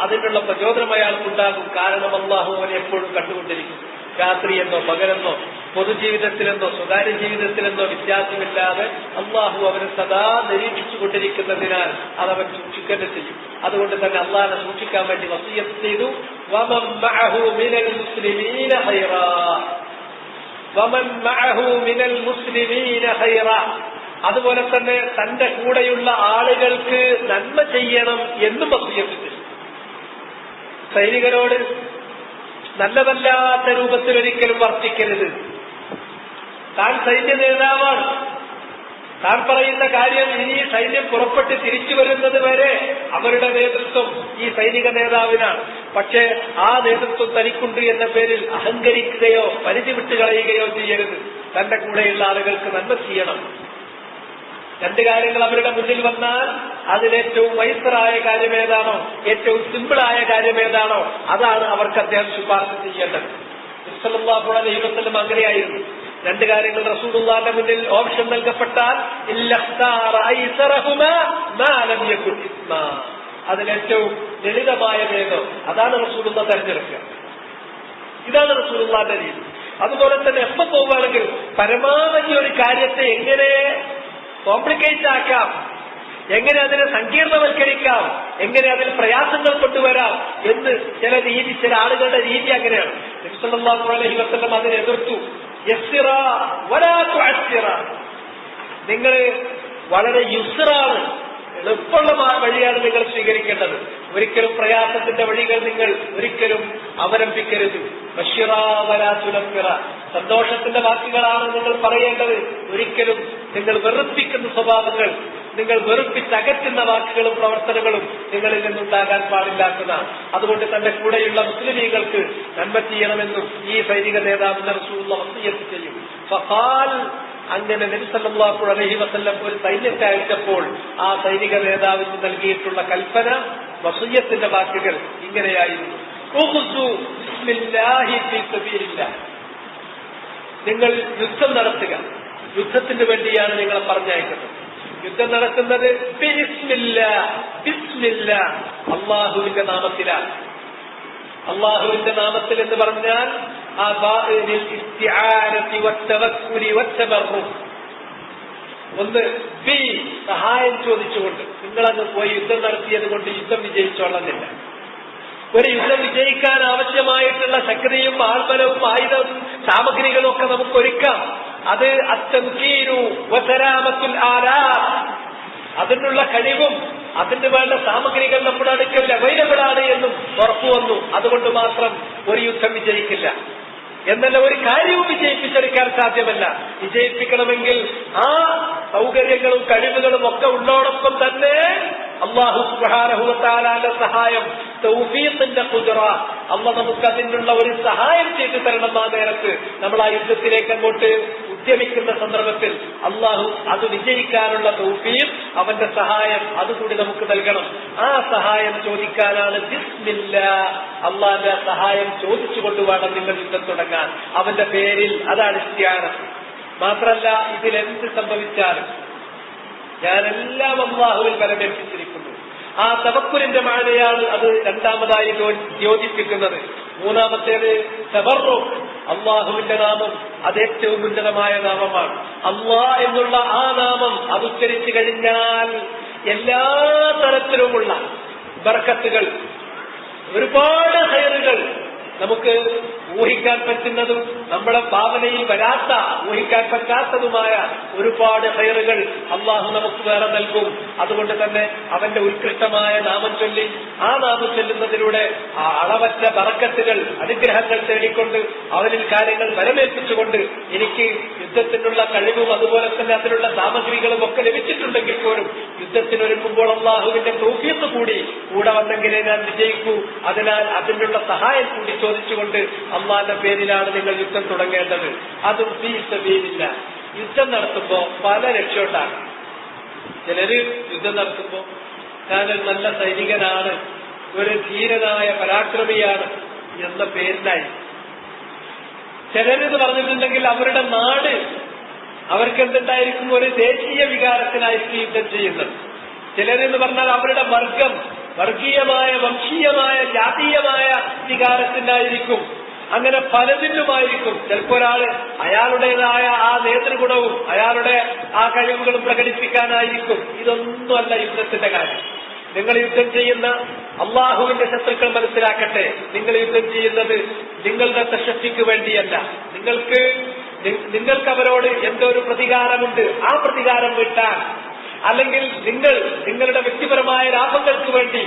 അതിനുള്ള പ്രചോദനം അയാൾക്കുണ്ടാകും. കാരണം അള്ളാഹു അവനെ എപ്പോഴും കണ്ടുകൊണ്ടിരിക്കും. രാത്രിയെന്നോ പകലെന്നോ പൊതുജീവിതത്തിലെന്നോ സ്വകാര്യ ജീവിതത്തിലെന്നോ വ്യത്യാസമില്ലാതെ അള്ളാഹു അവനെ സദാ നിരീക്ഷിച്ചു കൊണ്ടിരിക്കുന്നതിനാൽ അതവൻ സൂക്ഷിക്കുക ചെയ്യും. അതുകൊണ്ട് തന്നെ അള്ളാഹിനെ സൂക്ഷിക്കാൻ വേണ്ടി വസിയ്യത്ത് ചെയ്തു. വമൻ മഅഹു മിനൽ മുസ്ലിമീന ഖൈറാ, വമൻ മഅഹു മിനൽ മുസ്ലിമീന ഖൈറാ. അതുപോലെ തന്നെ തന്റെ കൂടെയുള്ള ആളുകൾക്ക് നന്മ ചെയ്യണം എന്നും വസിയ്യത്ത് ചെയ്തു. സൈനികരോട് നല്ലതല്ലാത്ത രൂപത്തിൽ ഒരിക്കലും വർത്തിക്കരുത്. താൻ സൈന്യ നേതാവാണ്. താൻ പറയുന്ന കാര്യം ഇനി സൈന്യം പുറപ്പെട്ട് തിരിച്ചു വരുന്നത് വരെ അവരുടെ നേതൃത്വം ഈ സൈനിക നേതാവിനാണ്. പക്ഷേ ആ നേതൃത്വം തനിക്കുണ്ട് എന്ന പേരിൽ അഹങ്കരിക്കുകയോ പരിധി വിട്ടുകളയുകയോ ചെയ്യരുത്. തന്റെ കൂടെയുള്ള ആളുകൾക്ക് നന്മ ചെയ്യണം. രണ്ട് കാര്യങ്ങൾ അവരുടെ മുന്നിൽ വന്നാൽ അതിലേറ്റവും വൈസറായ കാര്യം ഏതാണോ, ഏറ്റവും സിമ്പിളായ കാര്യം ഏതാണോ, അതാണ് അവർക്ക് അദ്ദേഹം ശുപാർശ ചെയ്യേണ്ടത്. സല്ലല്ലാഹു അലൈഹി വസല്ലം അങ്ങനെയായിരുന്നു. രണ്ട് കാര്യങ്ങൾ റസൂലുള്ളാഹിന്റെ മുന്നിൽ ഓപ്ഷൻ നൽകപ്പെട്ടാൽ അതിലേറ്റവും ലളിതമായ വേദം അതാണ് റസൂലുള്ളാഹി തെരഞ്ഞെടുക്കുക. ഇതാണ് റസൂലുള്ളാഹിന്റെ രീതി. അതുപോലെ തന്നെ എപ്പോൾ പോവുകയാണെങ്കിൽ പരമാവധി ഒരു കാര്യത്തെ എങ്ങനെ കോംപ്ലിക്കേറ്റ് ആക്കാം, എങ്ങനെ അതിനെ സങ്കീർണവൽക്കരിക്കാം, എങ്ങനെ അതിൽ പ്രയാസങ്ങൾ കൊണ്ടുവരാം എന്ന് ചില ആളുകളുടെ രീതി അങ്ങനെയാണ്. നബി സല്ലല്ലാഹു അലൈഹി വസല്ലം അതിനെ എതിർത്തു. യസ്സിറ വലാ തുഅസ്സിറ, നിങ്ങൾ വളരെ യുസ്റാണ്, എളുപ്പമുള്ള വഴിയാണ് നിങ്ങൾ സ്വീകരിക്കേണ്ടത്. ഒരിക്കലും പ്രയാസത്തിന്റെ വഴികൾ നിങ്ങൾ ഒരിക്കലും അവലംബിക്കരുത്. ബശ്ശിറ വലാ തുനഫിറ, സന്തോഷത്തിന്റെ വാക്കുകളാണ് നിങ്ങൾ പറയേണ്ടത്. ഒരിക്കലും നിങ്ങൾ വെറുപ്പിക്കുന്ന സ്വഭാവങ്ങൾ, നിങ്ങൾ വെറുപ്പിച്ചകറ്റുന്ന വാക്കുകളും പ്രവർത്തനങ്ങളും നിങ്ങളിൽ നിന്നുണ്ടാകാൻ പാടില്ലാത്തതാണ്. അതുകൊണ്ട് തന്റെ കൂടെയുള്ള മുസ്ലിമീങ്ങൾക്ക് നന്മ ചെയ്യണമെന്നും ഈ സൈനിക നേതാവിന്റെ റസൂലുള്ളാഹി വസിയ്യത്ത് ചെയ്യും. ഫഖാൽ, അങ്ങനെ നബി സല്ലല്ലാഹു അലൈഹി വസല്ലം ഒരു സൈന്യത്തെ അയച്ചപ്പോൾ ആ സൈനിക നേതാവിന് നൽകിയിട്ടുള്ള കൽപ്പന, വസിയ്യത്തിന്റെ വാക്കുകൾ ഇങ്ങനെയായിരുന്നു. ബിസ്മില്ലാഹി ഫീ സബീലില്ലാഹ്, നിങ്ങൾ യുദ്ധം നടത്തുക. യുദ്ധത്തിന് വേണ്ടിയാണ് നിങ്ങളെ പറഞ്ഞയക്കുന്നത്. യുദ്ധം നടത്തുന്നത് ബിസ്മില്ലാ, അള്ളാഹുവിന്റെ നാമത്തിലാണ്. അള്ളാഹുവിന്റെ നാമത്തിൽ എന്ന് പറഞ്ഞാൽ ഒന്ന് ബി, സഹായം ചോദിച്ചുകൊണ്ട്. നിങ്ങളങ്ങ് പോയി യുദ്ധം നടത്തിയത് കൊണ്ട് യുദ്ധം വിജയിച്ചോളുന്നില്ല. ഒരു യുദ്ധം വിജയിക്കാൻ ആവശ്യമായിട്ടുള്ള ശക്തിയും ആത്മനവും ആയുധവും സാമഗ്രികളും ഒക്കെ നമുക്ക് ഒരുക്കാം. അത് അത്തംകീനു വസലാമത്തുൽ ആലാം, അതിനുള്ള കഴിവും അതിന് വേണ്ട സാമഗ്രികൾ നമ്മുടെ അടുക്കൽ അവൈലബിൾ ആണ് എന്നും ഉറപ്പുവന്നു. അതുകൊണ്ട് മാത്രം ഒരു യുദ്ധം വിജയിക്കില്ല എന്നല്ല, ഒരു കാര്യവും വിജയിപ്പിച്ചെടുക്കാൻ സാധ്യമല്ല. വിജയിപ്പിക്കണമെങ്കിൽ ആ സൗകര്യങ്ങളും കഴിവുകളും ഒക്കെ ഉള്ളോടൊപ്പം തന്നെ അല്ലാഹു സുബ്ഹാനഹു വ തആലയുടെ സഹായം, തൗഫീഖിന്റെ ഖുദ്റ, അല്ലാഹു നമുക്ക് അതിനുള്ള ഒരു സഹായം ചെയ്തു തരണം. ആ നേരത്ത് നമ്മൾ ആ യുദ്ധത്തിലേക്ക് അങ്ങോട്ട് ഉദ്യമിക്കുന്ന സന്ദർഭത്തിൽ അല്ലാഹു അത് വിജയിക്കാനുള്ള തൗഫീഖ്, അവന്റെ സഹായം അതുകൂടി നമുക്ക് നൽകണം. ആ സഹായം ചോദിക്കാനാണ് ബിസ്മില്ലാ, അല്ലാഹുവിന്റെ സഹായം ചോദിച്ചുകൊണ്ട് വേണം നിങ്ങൾ യുദ്ധം തുടങ്ങാൻ. അവന്റെ പേരിൽ, അതാണ് ഇസ്തിആന. മാത്രല്ല, ഇതിലെന്ത് സംഭവിച്ചാലും ഞാനെല്ലാം അല്ലാഹുവിൽ ബലമേൽപ്പിച്ചിരിക്കുന്നു. ആ തവക്കുലിന്റെ മാനയാണ് അത് രണ്ടാമതായി യോജിപ്പിക്കുന്നത്. മൂന്നാമത്തേത് തബറുക്, അള്ളാഹുവിന്റെ നാമം അത് ഏറ്റവും ഉന്നതമായ നാമമാണ്. അള്ളാഹ് എന്നുള്ള ആ നാമം അത് ഉച്ചരിച്ചു കഴിഞ്ഞാൽ എല്ലാ തരത്തിലുമുള്ള ബർക്കത്തുകൾ, ഒരുപാട് ഖൈറുകൾ, നമുക്ക് ഊഹിക്കാൻ പറ്റുന്നതും നമ്മുടെ ഭാവനയിൽ വരാത്ത, ഊഹിക്കാൻ പറ്റാത്തതുമായ ഒരുപാട് ഖൈറുകൾ അള്ളാഹു നമുക്ക് വേറെ നൽകും. അതുകൊണ്ട് തന്നെ അവന്റെ ഉത്കൃഷ്ടമായ നാമം ചൊല്ലി, ആ നാമം ചൊല്ലുന്നതിലൂടെ ആ അളവറ്റ ബറക്കത്തുകൾ, അനുഗ്രഹങ്ങൾ തേടിക്കൊണ്ട് അവനിൽ കാര്യങ്ങൾ വരമേൽപ്പിച്ചുകൊണ്ട് എനിക്ക് യുദ്ധത്തിനുള്ള കഴിവും അതുപോലെ തന്നെ അതിനുള്ള സാമഗ്രികളും ഒക്കെ ലഭിച്ചിട്ടുണ്ടെങ്കിൽ പോലും യുദ്ധത്തിനൊരുക്കുമ്പോൾ അള്ളാഹുവിന്റെ തൗഫീഖ് കൂടി കൂടെ വന്നെങ്കിലേ ഞാൻ വിജയിക്കൂ. അതിനാൽ അതിനുള്ള സഹായം കൂടി ചോദിച്ചുകൊണ്ട് അള്ളാന്റെ പേരിലാണ് നിങ്ങൾ യുദ്ധം തുടങ്ങേണ്ടത്. അതും ഫീ സബീലില്ല. യുദ്ധം നടത്തുമ്പോ പല ലക്ഷ്യമുണ്ടാകും. ചിലര് യുദ്ധം നടത്തുമ്പോ ഞാനൊരു നല്ല സൈനികനാണ്, ഒരു ധീരനായ പരാക്രമിയാണ് എന്ന പേരിലായി. ചിലരെന്ന് പറഞ്ഞിട്ടുണ്ടെങ്കിൽ അവരുടെ നാട്, അവർക്ക് എന്തുണ്ടായിരിക്കും, ഒരു ദേശീയ വികാരത്തിനായിരിക്കും യുദ്ധം ചെയ്യുന്നത്. ചിലരെന്ന് പറഞ്ഞാൽ അവരുടെ വർഗം, വർഗീയമായ, വംശീയമായ, ജാതീയമായ വികാരത്തിനായിരിക്കും. അങ്ങനെ പലതിനുമായിരിക്കും. ചിലപ്പോൾ ഒരാള് അയാളുടേതായ ആ നേതൃഗുണവും അയാളുടെ ആ കഴിവുകളും പ്രകടിപ്പിക്കാനായിരിക്കും. ഇതൊന്നുമല്ല യുദ്ധത്തിന്റെ കാര്യം. നിങ്ങൾ യുദ്ധം ചെയ്യുന്ന അള്ളാഹുവിന്റെ ശത്രുക്കൾ മനസ്സിലാക്കട്ടെ, നിങ്ങൾ യുദ്ധം ചെയ്യുന്നത് നിങ്ങളുടെ പ്രശസ്തിക്ക് വേണ്ടിയല്ല. നിങ്ങൾക്ക് അവരോട് എന്തോ ഒരു പ്രതികാരമുണ്ട്, ആ പ്രതികാരം വിട്ടാൻ, അല്ലെങ്കിൽ നിങ്ങളുടെ വ്യക്തിപരമായ ലാഭങ്ങൾക്ക് വേണ്ടി,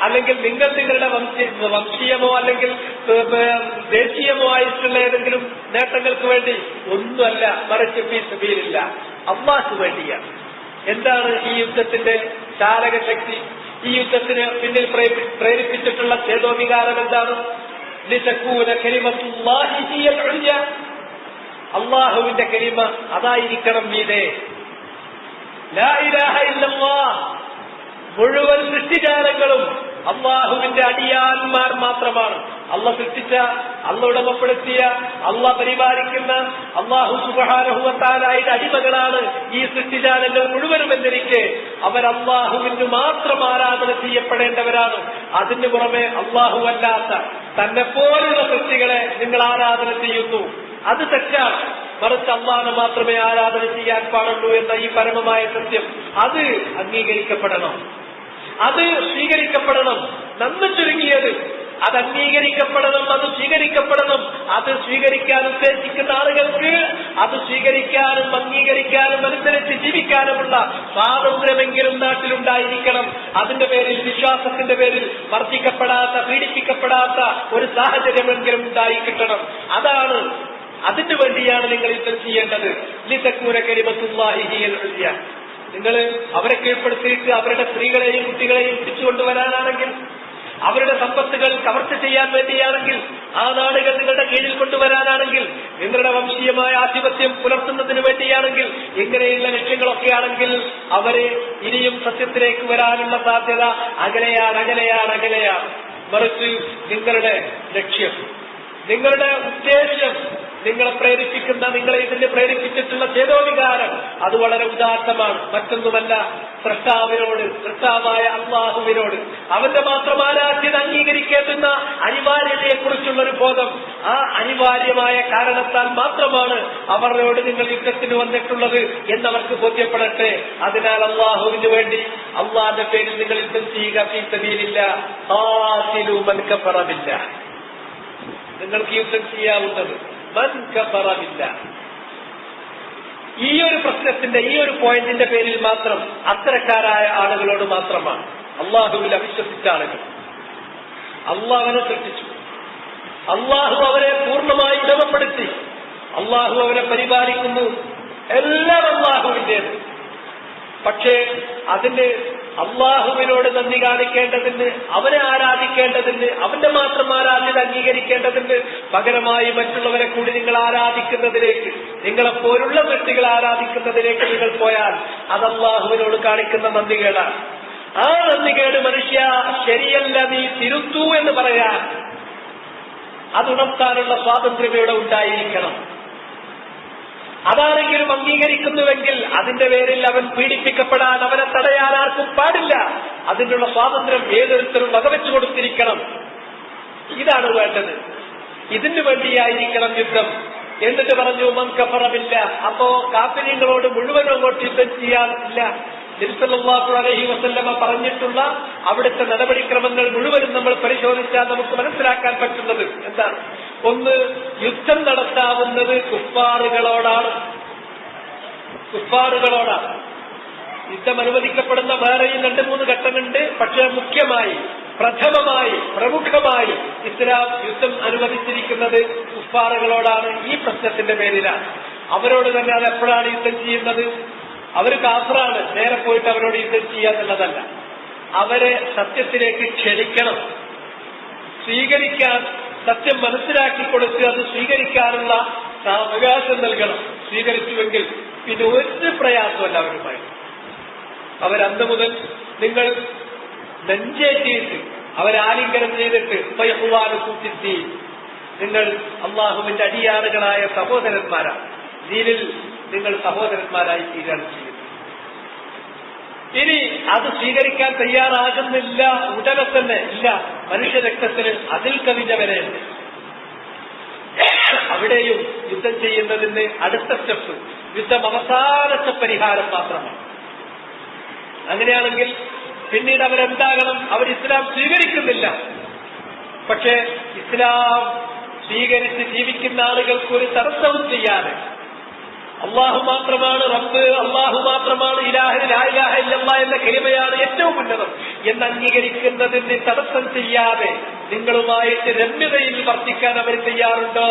അല്ലെങ്കിൽ നിങ്ങളുടെ വംശീയമോ അല്ലെങ്കിൽ ദേശീയമോ ആയിട്ടുള്ള ഏതെങ്കിലും നേട്ടങ്ങൾക്ക് വേണ്ടി ഒന്നുമല്ല, മറിച്ച് ഫീ സബീലില്ല, അല്ലാഹുവിന് വേണ്ടിയാണ്. എന്താണ് ഈ യുദ്ധത്തിന്റെ ചാലക ശക്തി? ഈ യുദ്ധത്തിന് പിന്നിൽ പ്രേരിപ്പിച്ചിട്ടുള്ള ചേതോവികാരം എന്താണ്? ലിതകൂന കലിമത്തുല്ലാഹി ഹിയൽ ഉൽയ, അല്ലാഹുവിന്റെ കലിമ അതായിരിക്കണം മീതെ. ലാ ഇലാഹ ഇല്ലല്ലാഹ്, മുഴുവൻ സൃഷ്ടിജാലങ്ങളും അള്ളാഹുവിന്റെ അടിയാന്മാർ മാത്രമാണ്. അള്ള സൃഷ്ടിച്ച, അള്ള ഉടമപ്പെടുത്തിയ, അള്ള പരിപാലിക്കുന്ന അള്ളാഹു സുബ്ഹാനഹു വ തആലയുടെ അടിമകളാണ് ഈ സൃഷ്ടിജാലങ്ങൾ മുഴുവനും എന്നിരിക്കെ അവർ അള്ളാഹുവിന് മാത്രം ആരാധന ചെയ്യപ്പെടേണ്ടവരാണ്. അതിന് പുറമെ അള്ളാഹു അല്ലാത്ത തന്നെ പോലുള്ള സൃഷ്ടികളെ നിങ്ങൾ ആരാധന ചെയ്യുന്നു, അത് തെറ്റാണ്. മറിച്ച് അള്ളാഹുവിനെ മാത്രമേ ആരാധന ചെയ്യാൻ പാടുള്ളൂ എന്ന ഈ പരമമായ സത്യം അത് അംഗീകരിക്കപ്പെടണം, അത് സ്വീകരിക്കപ്പെടണം. നന്ന് ചുരുങ്ങിയത് അത് അംഗീകരിക്കപ്പെടണം, അത് സ്വീകരിക്കപ്പെടണം. അത് സ്വീകരിക്കാൻ ഉദ്ദേശിക്കുന്ന ആളുകൾക്ക് അത് സ്വീകരിക്കാനും അംഗീകരിക്കാനും അനുസരിച്ച് ജീവിക്കാനുമുള്ള സ്വാതന്ത്ര്യമെങ്കിലും നാട്ടിലുണ്ടായിരിക്കണം. അതിന്റെ പേരിൽ, വിശ്വാസത്തിന്റെ പേരിൽ വർദ്ധിക്കപ്പെടാത്ത, പീഡിപ്പിക്കപ്പെടാത്ത ഒരു സാഹചര്യമെങ്കിലും ഉണ്ടായി കിട്ടണം. അതിനു വേണ്ടിയാണ് നിങ്ങൾ യുദ്ധം ചെയ്യേണ്ടത്. ലിതകൂന കലിമത്തുല്ലാഹി ഹിയൽ ഉൽയ. നിങ്ങൾ അവരെ കീഴ്പ്പെടുത്തിയിട്ട് അവരുടെ സ്ത്രീകളെയും കുട്ടികളെയും പിടിച്ചുകൊണ്ടുവരാനാണെങ്കിൽ, അവരുടെ സമ്പത്തുകൾ കവർച്ച ചെയ്യാൻ വേണ്ടിയാണെങ്കിൽ, ആ നാടുകൾ നിങ്ങളുടെ കീഴിൽ കൊണ്ടുവരാനാണെങ്കിൽ, നിങ്ങളുടെ വംശീയമായ ആധിപത്യം പുലർത്തുന്നതിന് വേണ്ടിയാണെങ്കിൽ, ഇങ്ങനെയുള്ള ലക്ഷ്യങ്ങളൊക്കെയാണെങ്കിൽ അവരെ ഇനിയും സത്യത്തിലേക്ക് വരാനുള്ള സാധ്യത അകലെയാണ്. മറിച്ച് നിങ്ങളുടെ ലക്ഷ്യം, നിങ്ങളുടെ ഉദ്ദേശ്യം, നിങ്ങളെ പ്രേരിപ്പിക്കുന്ന, നിങ്ങളെ ഇതിന് പ്രേരിപ്പിച്ചിട്ടുള്ള ചേതോവികാരം അത് വളരെ ഉദാത്തമാണ്. മറ്റൊന്നുമല്ല, സൃഷ്ടാവിനോട്, സൃഷ്ടാവായ അല്ലാഹുവിനോട് അവന്റെ മാത്രം ആരാധ്യത അംഗീകരിക്കേണ്ടുന്ന അനിവാര്യതയെക്കുറിച്ചുള്ള ഒരു ബോധം. ആ അനിവാര്യമായ കാരണത്താൽ മാത്രമാണ് അവരോട് നിങ്ങൾ യുദ്ധത്തിന് വന്നിട്ടുള്ളത് എന്നവർക്ക് ബോധ്യപ്പെടട്ടെ. അതിനാൽ അല്ലാഹുവിന് വേണ്ടി, അല്ലാഹുവിന്റെ പേരിൽ നിങ്ങൾ യുദ്ധം ചെയ്യുക. ഫീ സബീലില്ലാഹ് ഖാതിലു മൻ കഫറ ബില്ലാഹ്. നിങ്ങൾക്ക് യുദ്ധം ചെയ്യാവുന്നത് മൻ കഫറ ബില്ലാഹ്. ഈ ഒരു പ്രശ്നത്തിന്റെ, ഈ ഒരു പോയിന്റിന്റെ പേരിൽ മാത്രം അത്തരക്കാരായ ആളുകളോട് മാത്രമാണ്. അള്ളാഹുവിൽ അവിശ്വസിച്ച ആളുകൾ, അള്ളാഹുവിനെ സൃഷ്ടിച്ചു, അള്ളാഹു അവരെ പൂർണ്ണമായി ഉടമപ്പെടുത്തി, അള്ളാഹു അവരെ പരിപാലിക്കുന്നു, എല്ലാം അള്ളാഹുവിന്റേത്. പക്ഷേ അതിന് അള്ളാഹുവിനോട് നന്ദി കാണിക്കേണ്ടതിന്, അവനെ ആരാധിക്കേണ്ടതിന്, അവന്റെ മാത്രം ആരാധ്യത അംഗീകരിക്കേണ്ടതിന് പകരമായി മറ്റുള്ളവരെ കൂടി നിങ്ങൾ ആരാധിക്കുന്നതിലേക്ക്, നിങ്ങളെപ്പോലുള്ള വ്യക്തികളെ ആരാധിക്കുന്നതിലേക്ക് നിങ്ങൾ പോയാൽ അത് അള്ളാഹുവിനോട് കാണിക്കുന്ന നന്ദികേടാണ്. ആ നന്ദികേട് മനുഷ്യ ശരിയല്ല, നീ തിരുത്തൂ എന്ന് പറയാൻ, അതുണർത്താനുള്ള സ്വാതന്ത്ര്യം ഇവിടെ ഉണ്ടായിരിക്കണം. അതാരെങ്കിലും അംഗീകരിക്കുന്നുവെങ്കിൽ അതിന്റെ പേരിൽ അവൻ പീഡിപ്പിക്കപ്പെടാൻ, അവനെ തടയാൻ ആർക്കും പാടില്ല. അതിനുള്ള സ്വാതന്ത്ര്യം ഏതൊരുത്തരും വകവെച്ചു കൊടുത്തിരിക്കണം. ഇതാണ് വേണ്ടത്. ഇതിനു വേണ്ടിയായിരിക്കണം യുദ്ധം. എന്നിട്ട് പറഞ്ഞു മൻ കഫറ ബില്ലാഹ്. അപ്പോ കാഫിരീങ്ങളോട് മുഴുവനും അങ്ങോട്ട് യുദ്ധം ചെയ്യാനില്ല. നബി സല്ലല്ലാഹു അലൈഹി വസല്ലമ പറഞ്ഞിട്ടുള്ള അവിടുത്തെ നടപടിക്രമങ്ങൾ മുഴുവനും നമ്മൾ പരിശോധിച്ചാൽ നമുക്ക് മനസ്സിലാക്കാൻ പറ്റുന്നത് എന്താണ്? ഒന്ന്, യുദ്ധം നടത്താവുന്നത് കുഫാറുകളോടാണ്. യുദ്ധം അനുവദിക്കപ്പെടുന്ന വേറെയും 2-3 ഘട്ടമുണ്ട്. പക്ഷേ മുഖ്യമായി, പ്രഥമമായി, പ്രമുഖമായി ഇസ്ലാം യുദ്ധം അനുവദിച്ചിരിക്കുന്നത് കുഫാറുകളോടാണ്. ഈ പ്രശ്നത്തിന്റെ പേരിലാണ്. അവരോട് തന്നെ അത് എപ്പോഴാണ് യുദ്ധം ചെയ്യുന്നത്? അവർ കാഫറാണ്, നേരെ പോയിട്ട് അവരോട് യുദ്ധം ചെയ്യാന്നുള്ളതല്ല. അവരെ സത്യത്തിലേക്ക് ക്ഷണിക്കണം, സ്വീകരിക്കാൻ, സത്യം മനസ്സിലാക്കി കൊടുത്ത് അത് സ്വീകരിക്കാനുള്ള അവകാശം നൽകണം. സ്വീകരിച്ചുവെങ്കിൽ പിന്നെ ഒരു പ്രയാസമല്ല അവരുമായി. അവരന്ന് മുതൽ നിങ്ങൾ നെഞ്ചേറ്റിയിട്ട് അവരാലിംഗനം ചെയ്തിട്ട് ഫയഹുവാനുസി, നിങ്ങൾ അള്ളാഹുവിന്റെ അടിയാറുകളായ സഹോദരന്മാരാണ്, ദീനിൽ നിങ്ങൾ സഹോദരന്മാരായി തീരാണ് ചെയ്യുന്നത്. ഇനി അത് സ്വീകരിക്കാൻ തയ്യാറാകുന്നില്ല, ഉടനെ തന്നെ ഇല്ല, മനുഷ്യരക്തത്തിന് അതിൽ കവിഞ്ഞവരെയുണ്ട്. അവിടെയും യുദ്ധം ചെയ്യുന്നതിന് അടുത്ത സ്റ്റെപ്പ് യുദ്ധം അവസാനത്തെ പരിഹാരം മാത്രമാണ്. അങ്ങനെയാണെങ്കിൽ പിന്നീട് അവരെന്താകണം? അവർ ഇസ്ലാം സ്വീകരിക്കുന്നില്ല. പക്ഷേ ഇസ്ലാം സ്വീകരിച്ച് ജീവിക്കുന്ന ആളുകൾക്ക് ഒരു തടസ്സവും ചെയ്യാതെ അള്ളാഹു മാത്രമാണ് റബ്ബ്, അള്ളാഹു മാത്രമാണ് ഇലാഹ്, ലാ ഇലാഹ ഇല്ലല്ലാഹ് എന്ന കലിമയാണ് ഏറ്റവും ഉന്നതം എന്ന് അംഗീകരിക്കുന്നതിന് തടസ്സം ചെയ്യാതെ നിങ്ങളുമായിട്ട് രമ്യതയിൽ വർത്തിക്കാൻ അവർ തയ്യാറുണ്ടോ?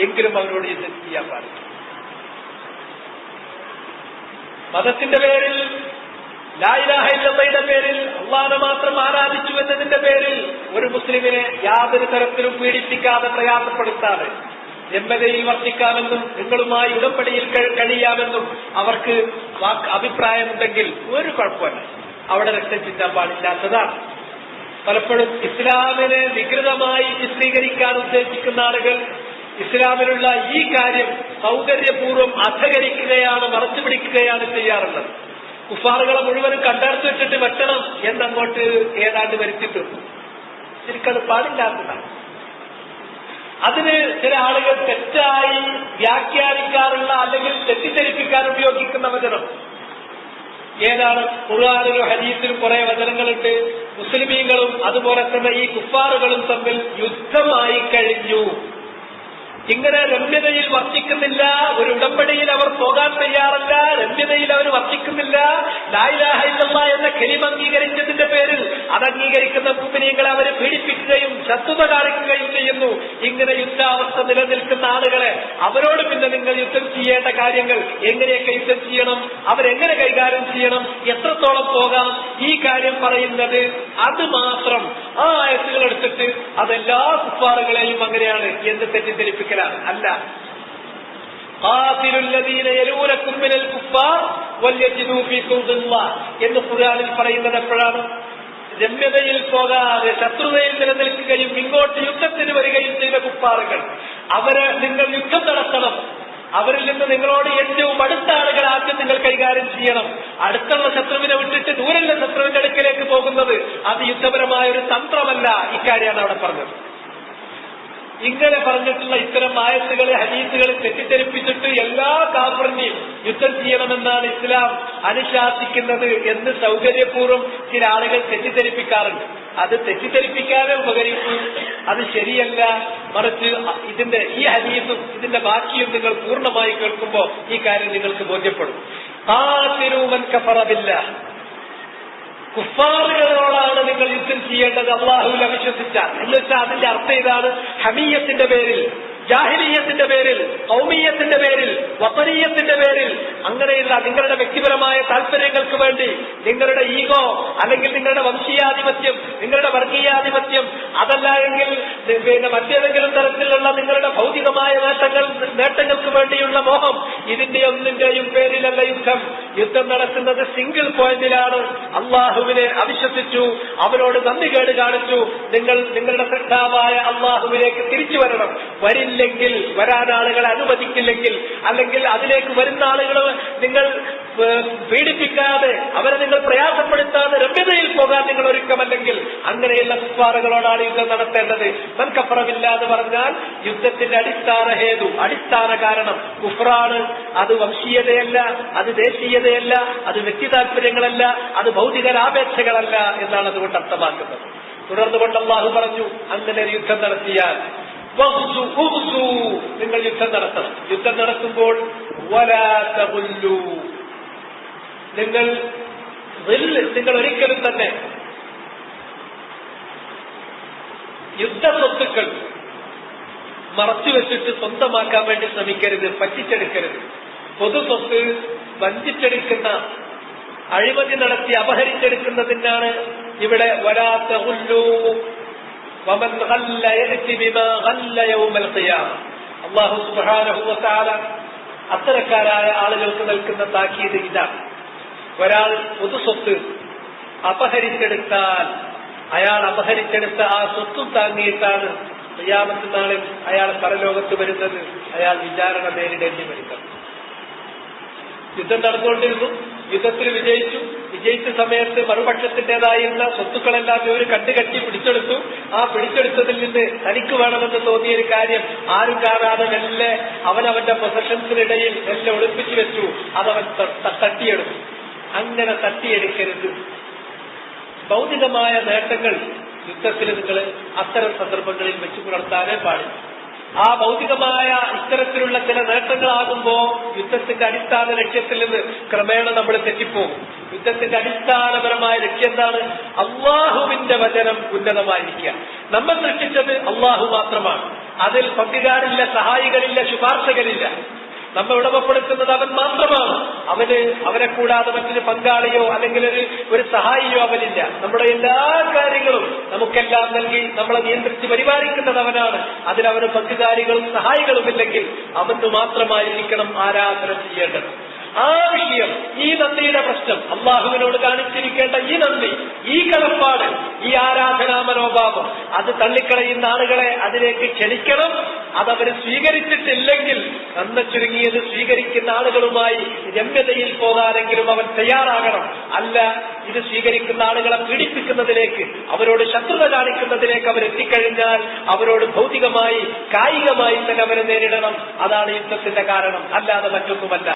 എങ്കിലും അവരോട് യുദ്ധം ചെയ്യാൻ പാടില്ല. മതത്തിന്റെ പേരിൽ, ലാ ഇലാഹ ഇല്ലല്ലാഹയുടെ പേരിൽ, അള്ളാഹനെ മാത്രം ആരാധിച്ചു എന്നതിന്റെ പേരിൽ ഒരു മുസ്ലിമിനെ യാതൊരു തരത്തിലും പീഡിപ്പിക്കാതെ, പ്രയാസപ്പെടുത്താതെ രമ്യതയിൽ വർത്തിക്കാമെന്നും നിങ്ങളുമായി ഉടമ്പടിയിൽ കഴിയാമെന്നും അവർക്ക് അഭിപ്രായമുണ്ടെങ്കിൽ ഒരു കുഴപ്പമില്ല. അവിടെ രക്തം ചിന്താൻ പാടില്ലാത്തതാണ്. പലപ്പോഴും ഇസ്ലാമിനെ വികൃതമായി ചിത്രീകരിക്കാൻ ഉദ്ദേശിക്കുന്ന ആളുകൾ ഇസ്ലാമിലുള്ള ഈ കാര്യം സൗകര്യപൂർവ്വം അധകരിക്കുകയാണ്, മറച്ചുപിടിക്കുകയാണ് ചെയ്യാറുള്ളത്. കുഫാറുകളെ മുഴുവനും കണ്ടെടുത്ത് വെച്ചിട്ട് വെട്ടണം എന്നങ്ങോട്ട് ഏതാണ്ട് വരുത്തിയിട്ടുണ്ട്. ശരിക്കത് പാടില്ലാത്തതാണ്. അതിന് ചില ആളുകൾ തെറ്റായി വ്യാഖ്യാനിക്കാറുള്ള, അല്ലെങ്കിൽ തെറ്റിദ്ധരിപ്പിക്കാൻ ഉപയോഗിക്കുന്ന വചനം ഏതാണ്? ഖുർആനിലും ഹദീസിലും കുറെ വചനങ്ങളുണ്ട്. മുസ്ലിമീങ്ങളും അതുപോലെ തന്നെ ഈ കുഫാറുകളും തമ്മിൽ യുദ്ധമായി കഴിഞ്ഞു. ഇങ്ങനെ രമ്യതയിൽ വർത്തിക്കുന്നില്ല, ഒരു ഉടമ്പടിയിൽ അവർ പോകാൻ തയ്യാറല്ല, രമ്യതയിൽ അവർ വർത്തിക്കുന്നില്ല. ലാ ഇലാഹ ഇല്ലല്ലാഹ് എന്ന കലിമ അംഗീകരിച്ചതിന്റെ പേരിൽ അത് അംഗീകരിക്കുന്ന മുഅ്മിനീങ്ങളെ അവരെ പീഡിപ്പിക്കുകയും ശത്രുത കാണിക്കുകയും ചെയ്യുന്നു. ഇങ്ങനെ യുദ്ധാവസ്ഥ നിലനിൽക്കുന്ന ആളുകളെ അവരോട് പിന്നെ നിങ്ങൾ യുദ്ധം ചെയ്യേണ്ട കാര്യങ്ങൾ, എങ്ങനെയൊക്കെ യുദ്ധം ചെയ്യണം, അവരെങ്ങനെ കൈകാര്യം ചെയ്യണം, എത്രത്തോളം പോകാം, ഈ കാര്യം പറയുന്നത് അത് മാത്രം ആ ആയത്തുകൾ എടുത്തിട്ട് അതെല്ലാ കുഫാറുകളെയും അങ്ങനെയാണ് എന്ന് തെറ്റിദ്ധരിപ്പിക്കുക അല്ല. എന്ന് ഖുർആനിൽ പറയുന്നത് എപ്പോഴാണ്? രമ്യതയിൽ പോകാതെ ശത്രുതയിൽ നിലനിൽക്കുകയും ഇങ്ങോട്ട് യുദ്ധത്തിന് വരികയും ചെയ്ത കുഫാറുകൾ, അവരെ നിങ്ങൾ യുദ്ധം നടത്തണം. അവരിൽ നിന്ന് നിങ്ങളോട് ഏറ്റവും അടുത്ത ആളുകൾ ആദ്യം നിങ്ങൾ കൈകാര്യം ചെയ്യണം. അടുത്തുള്ള ശത്രുവിനെ വിട്ടിട്ട് ദൂരല്ല ശത്രുവിന്റെ അടുക്കലേക്ക് പോകുന്നത് അത് യുദ്ധപരമായ ഒരു തന്ത്രമല്ല. ഇക്കാര്യമാണ് അവിടെ പറഞ്ഞത്. ഇങ്ങനെ പറഞ്ഞിട്ടുള്ള ഇത്തരം ആയത്തുകളെ, ഹദീസുകളെ തെറ്റിദ്ധരിപ്പിച്ചിട്ട് എല്ലാ കാഫറിനെയും യുദ്ധം ചെയ്യണമെന്നാണ് ഇസ്ലാം അനുശാസിക്കുന്നത് എന്ന് സൗകര്യപൂർവ്വം ചില ആളുകൾ തെറ്റിദ്ധരിപ്പിക്കാറുണ്ട്. അത് തെറ്റിദ്ധരിപ്പിക്കാതെ ഉപകരിക്കും, അത് ശരിയല്ല. മറിച്ച് ഇതിന്റെ ഈ ഹദീസും ഇതിന്റെ ബാക്കിയും നിങ്ങൾ പൂർണ്ണമായി കേൾക്കുമ്പോൾ ഈ കാര്യം നിങ്ങൾക്ക് ബോധ്യപ്പെടും. ഖാതിലൂ മൻ കഫറ ബില്ലാഹ്, കുഫാറുകളോടാണ് നിങ്ങൾ യുദ്ധം ചെയ്യേണ്ടത് അള്ളാഹുവിൽ അവിശ്വസിച്ചാൽ. എന്ന് വെച്ചാൽ അതിന്റെ അർത്ഥം ഇതാണ്: ഹമിയത്തിന്റെ പേരിൽ, ജാഹിലിയ്യത്തിന്റെ പേരിൽ, ഖൗമിയ്യത്തിന്റെ പേരിൽ, വതനിയ്യത്തിന്റെ പേരിൽ, അങ്ങനെയുള്ള നിങ്ങളുടെ വ്യക്തിപരമായ താല്പര്യങ്ങൾക്ക് വേണ്ടി നിങ്ങളുടെ ഈഗോ, അല്ലെങ്കിൽ നിങ്ങളുടെ വംശീയാധിപത്യം, നിങ്ങളുടെ വർഗീയാധിപത്യം, അതല്ല എങ്കിൽ മറ്റേതെങ്കിലും തരത്തിലുള്ള നിങ്ങളുടെ ഭൗതികമായ നേട്ടങ്ങൾക്ക് വേണ്ടിയുള്ള മോഹം, ഇതിന്റെ ഒന്നിന്റെയും പേരിലല്ല യുദ്ധം. യുദ്ധം നടക്കുന്നത് സിംഗിൾ പോയിന്റിലാണ്. അള്ളാഹുവിനെ അവിശ്വസിച്ചു, അവനോട് നന്ദികേട് കാണിച്ചു, നിങ്ങളുടെ സൃഷ്ടാവായ അള്ളാഹുവിലേക്ക് തിരിച്ചു വരണം. വരില്ലെങ്കിൽ, വരാൻ ആളുകളെ അനുവദിക്കില്ലെങ്കിൽ, അല്ലെങ്കിൽ അതിലേക്ക് വരുന്ന ആളുകൾ നിങ്ങൾ പീഡിപ്പിക്കാതെ, അവരെ നിങ്ങൾ പ്രയാസപ്പെടുത്താതെ രമ്യതയിൽ പോകാൻ നിങ്ങൾ ഒരുക്കമല്ലെങ്കിൽ, അങ്ങനെയുള്ള കുഫാറുകളോടാണ് യുദ്ധം നടത്തേണ്ടത്. മൻ കഫറമില്ല എന്ന് പറഞ്ഞാൽ യുദ്ധത്തിന്റെ അടിസ്ഥാന ഹേതു, അടിസ്ഥാന കാരണം കുഫ്റാണ്. അത് വംശീയതയല്ല, അത് ദേശീയതയല്ല, അത് വ്യക്തി താല്പര്യങ്ങളല്ല, അത് ഭൗതിക ലാഭേച്ഛകളല്ല എന്നാണ് അതുകൊണ്ട് അർത്ഥമാക്കുന്നത്. തുടർന്നുകൊണ്ട് അല്ലാഹു പറഞ്ഞു, അങ്ങനെ ഒരു യുദ്ധം നടത്തിയാൽ നിങ്ങൾ യുദ്ധം നടത്തണം. യുദ്ധം നടത്തുമ്പോൾ വലാ തഗുല്ലൂ, നിങ്ങൾ ഒരിക്കലും തന്നെ യുദ്ധസ്വത്തുക്കൾ മറച്ചുവെച്ചിട്ട് സ്വന്തമാക്കാൻ വേണ്ടി ശ്രമിക്കരുത്, പറ്റിച്ചെടുക്കരുത്. പൊതുസ്വത്ത് വഞ്ചിച്ചെടുക്കുന്ന, അഴിമതി നടത്തി അപഹരിച്ചെടുക്കുന്നതിനാണ് ഇവിടെ വലാ തഗുല്ലൂ വമൻ ഗല്ല യഅതി ബിമാ ഗല്ല യൗമൽ ഖിയാമ. അല്ലാഹു സുബ്ഹാനഹു വ തആല അത്തരക്കാരായ ആളുകൾക്ക് നൽകുന്ന താക്കീത് ഇതാണ്. ഒരാൾ പൊതുസ്വത്ത് അപഹരിച്ചെടുത്താൽ അയാൾ അപഹരിച്ചെടുത്ത ആ സ്വത്തും താങ്ങിയിട്ടാണ് ഖിയാമത്ത് നാളിൽ അയാൾ പരലോകത്ത് വരുന്നത്. അയാൾ വിചാരണ നേരിടേണ്ടി വരുന്നത്. യുദ്ധം നടന്നുകൊണ്ടിരുന്നു, യുദ്ധത്തിൽ വിജയിച്ച സമയത്ത് മറുപക്ഷത്തിന്റേതായിരുന്ന സ്വത്തുക്കളെല്ലാം ഇവർ കണ്ടുകെട്ടി പിടിച്ചെടുത്തു. ആ പിടിച്ചെടുത്തതിൽ നിന്ന് തനിക്ക് വേണമെന്ന് തോന്നിയൊരു കാര്യം ആരും കാണാതെ മെല്ലെ അവനവന്റെ പൊസഷൻസിനിടയിൽ മെല്ലെ ഒളിപ്പിച്ചു വെച്ചു. അതവൻ തട്ടിയെടുത്തു. അങ്ങനെ തട്ടിയെടുക്കരുത്. ഭൗതികമായ നേട്ടങ്ങൾ യുദ്ധത്തിൽ നിങ്ങൾ അത്തരം സന്ദർഭങ്ങളിൽ വെച്ചു പുലർത്താനേ പാടില്ല. ആ ഭൗതികമായ ഇത്തരത്തിലുള്ള ചില നേട്ടങ്ങളാകുമ്പോ യുദ്ധത്തിന്റെ അടിസ്ഥാന ലക്ഷ്യത്തിൽ നിന്ന് ക്രമേണ നമ്മൾ തെറ്റിപ്പോകും. യുദ്ധത്തിന്റെ അടിസ്ഥാനപരമായ ലക്ഷ്യം എന്താണ്? അള്ളാഹുവിന്റെ വചനം ഉന്നതമായിരിക്കുക. നമ്മൾ സൃഷ്ടിച്ചത് അള്ളാഹു മാത്രമാണ്. അതിൽ പങ്കുകാരില്ല, സഹായികളില്ല, ശുപാർശകരില്ല. നമ്മെ ഉടമപ്പെടുത്തുന്നത് അവൻ മാത്രമാണ്. അവനെ കൂടാതെ മറ്റൊരു പങ്കാളിയോ അല്ലെങ്കിൽ ഒരു സഹായിയോ അവനില്ല. നമ്മുടെ എല്ലാ കാര്യങ്ങളും നമുക്കെല്ലാം നൽകി നമ്മളെ നിയന്ത്രിച്ച് പരിപാലിക്കുന്നത് അവനാണ്. അതിലവന് പങ്കുകാരികളും സഹായികളുമില്ലെങ്കിൽ അവന് മാത്രമായിരിക്കണം ആരാധന ചെയ്യേണ്ടത്. ആ വിഷയം, ഈ നന്ദിയുടെ പ്രശ്നം, അള്ളാഹുവിനോട് കാണിച്ചിരിക്കേണ്ട ഈ നന്ദി, ഈ കടപ്പാട്, ഈ ആരാധനാ മനോഭാവം, അത് തള്ളിക്കളയുന്ന ആളുകളെ അതിലേക്ക് ക്ഷണിക്കണം. അതവർ സ്വീകരിച്ചിട്ടില്ലെങ്കിൽ നന്ന ചുരുങ്ങിയത് സ്വീകരിക്കുന്ന ആളുകളുമായി രമ്യതയിൽ പോകാനെങ്കിലും അവൻ തയ്യാറാകണം. അല്ല, ഇത് സ്വീകരിക്കുന്ന ആളുകളെ പീഡിപ്പിക്കുന്നതിലേക്ക്, അവരോട് ശത്രുത കാണിക്കുന്നതിലേക്ക് അവരെത്തിക്കഴിഞ്ഞാൽ അവരോട് ഭൗതികമായി, കായികമായി തന്നെ അവരെ നേരിടണം. അതാണ് യുദ്ധത്തിന്റെ കാരണം, അല്ലാതെ മറ്റൊന്നുമല്ല.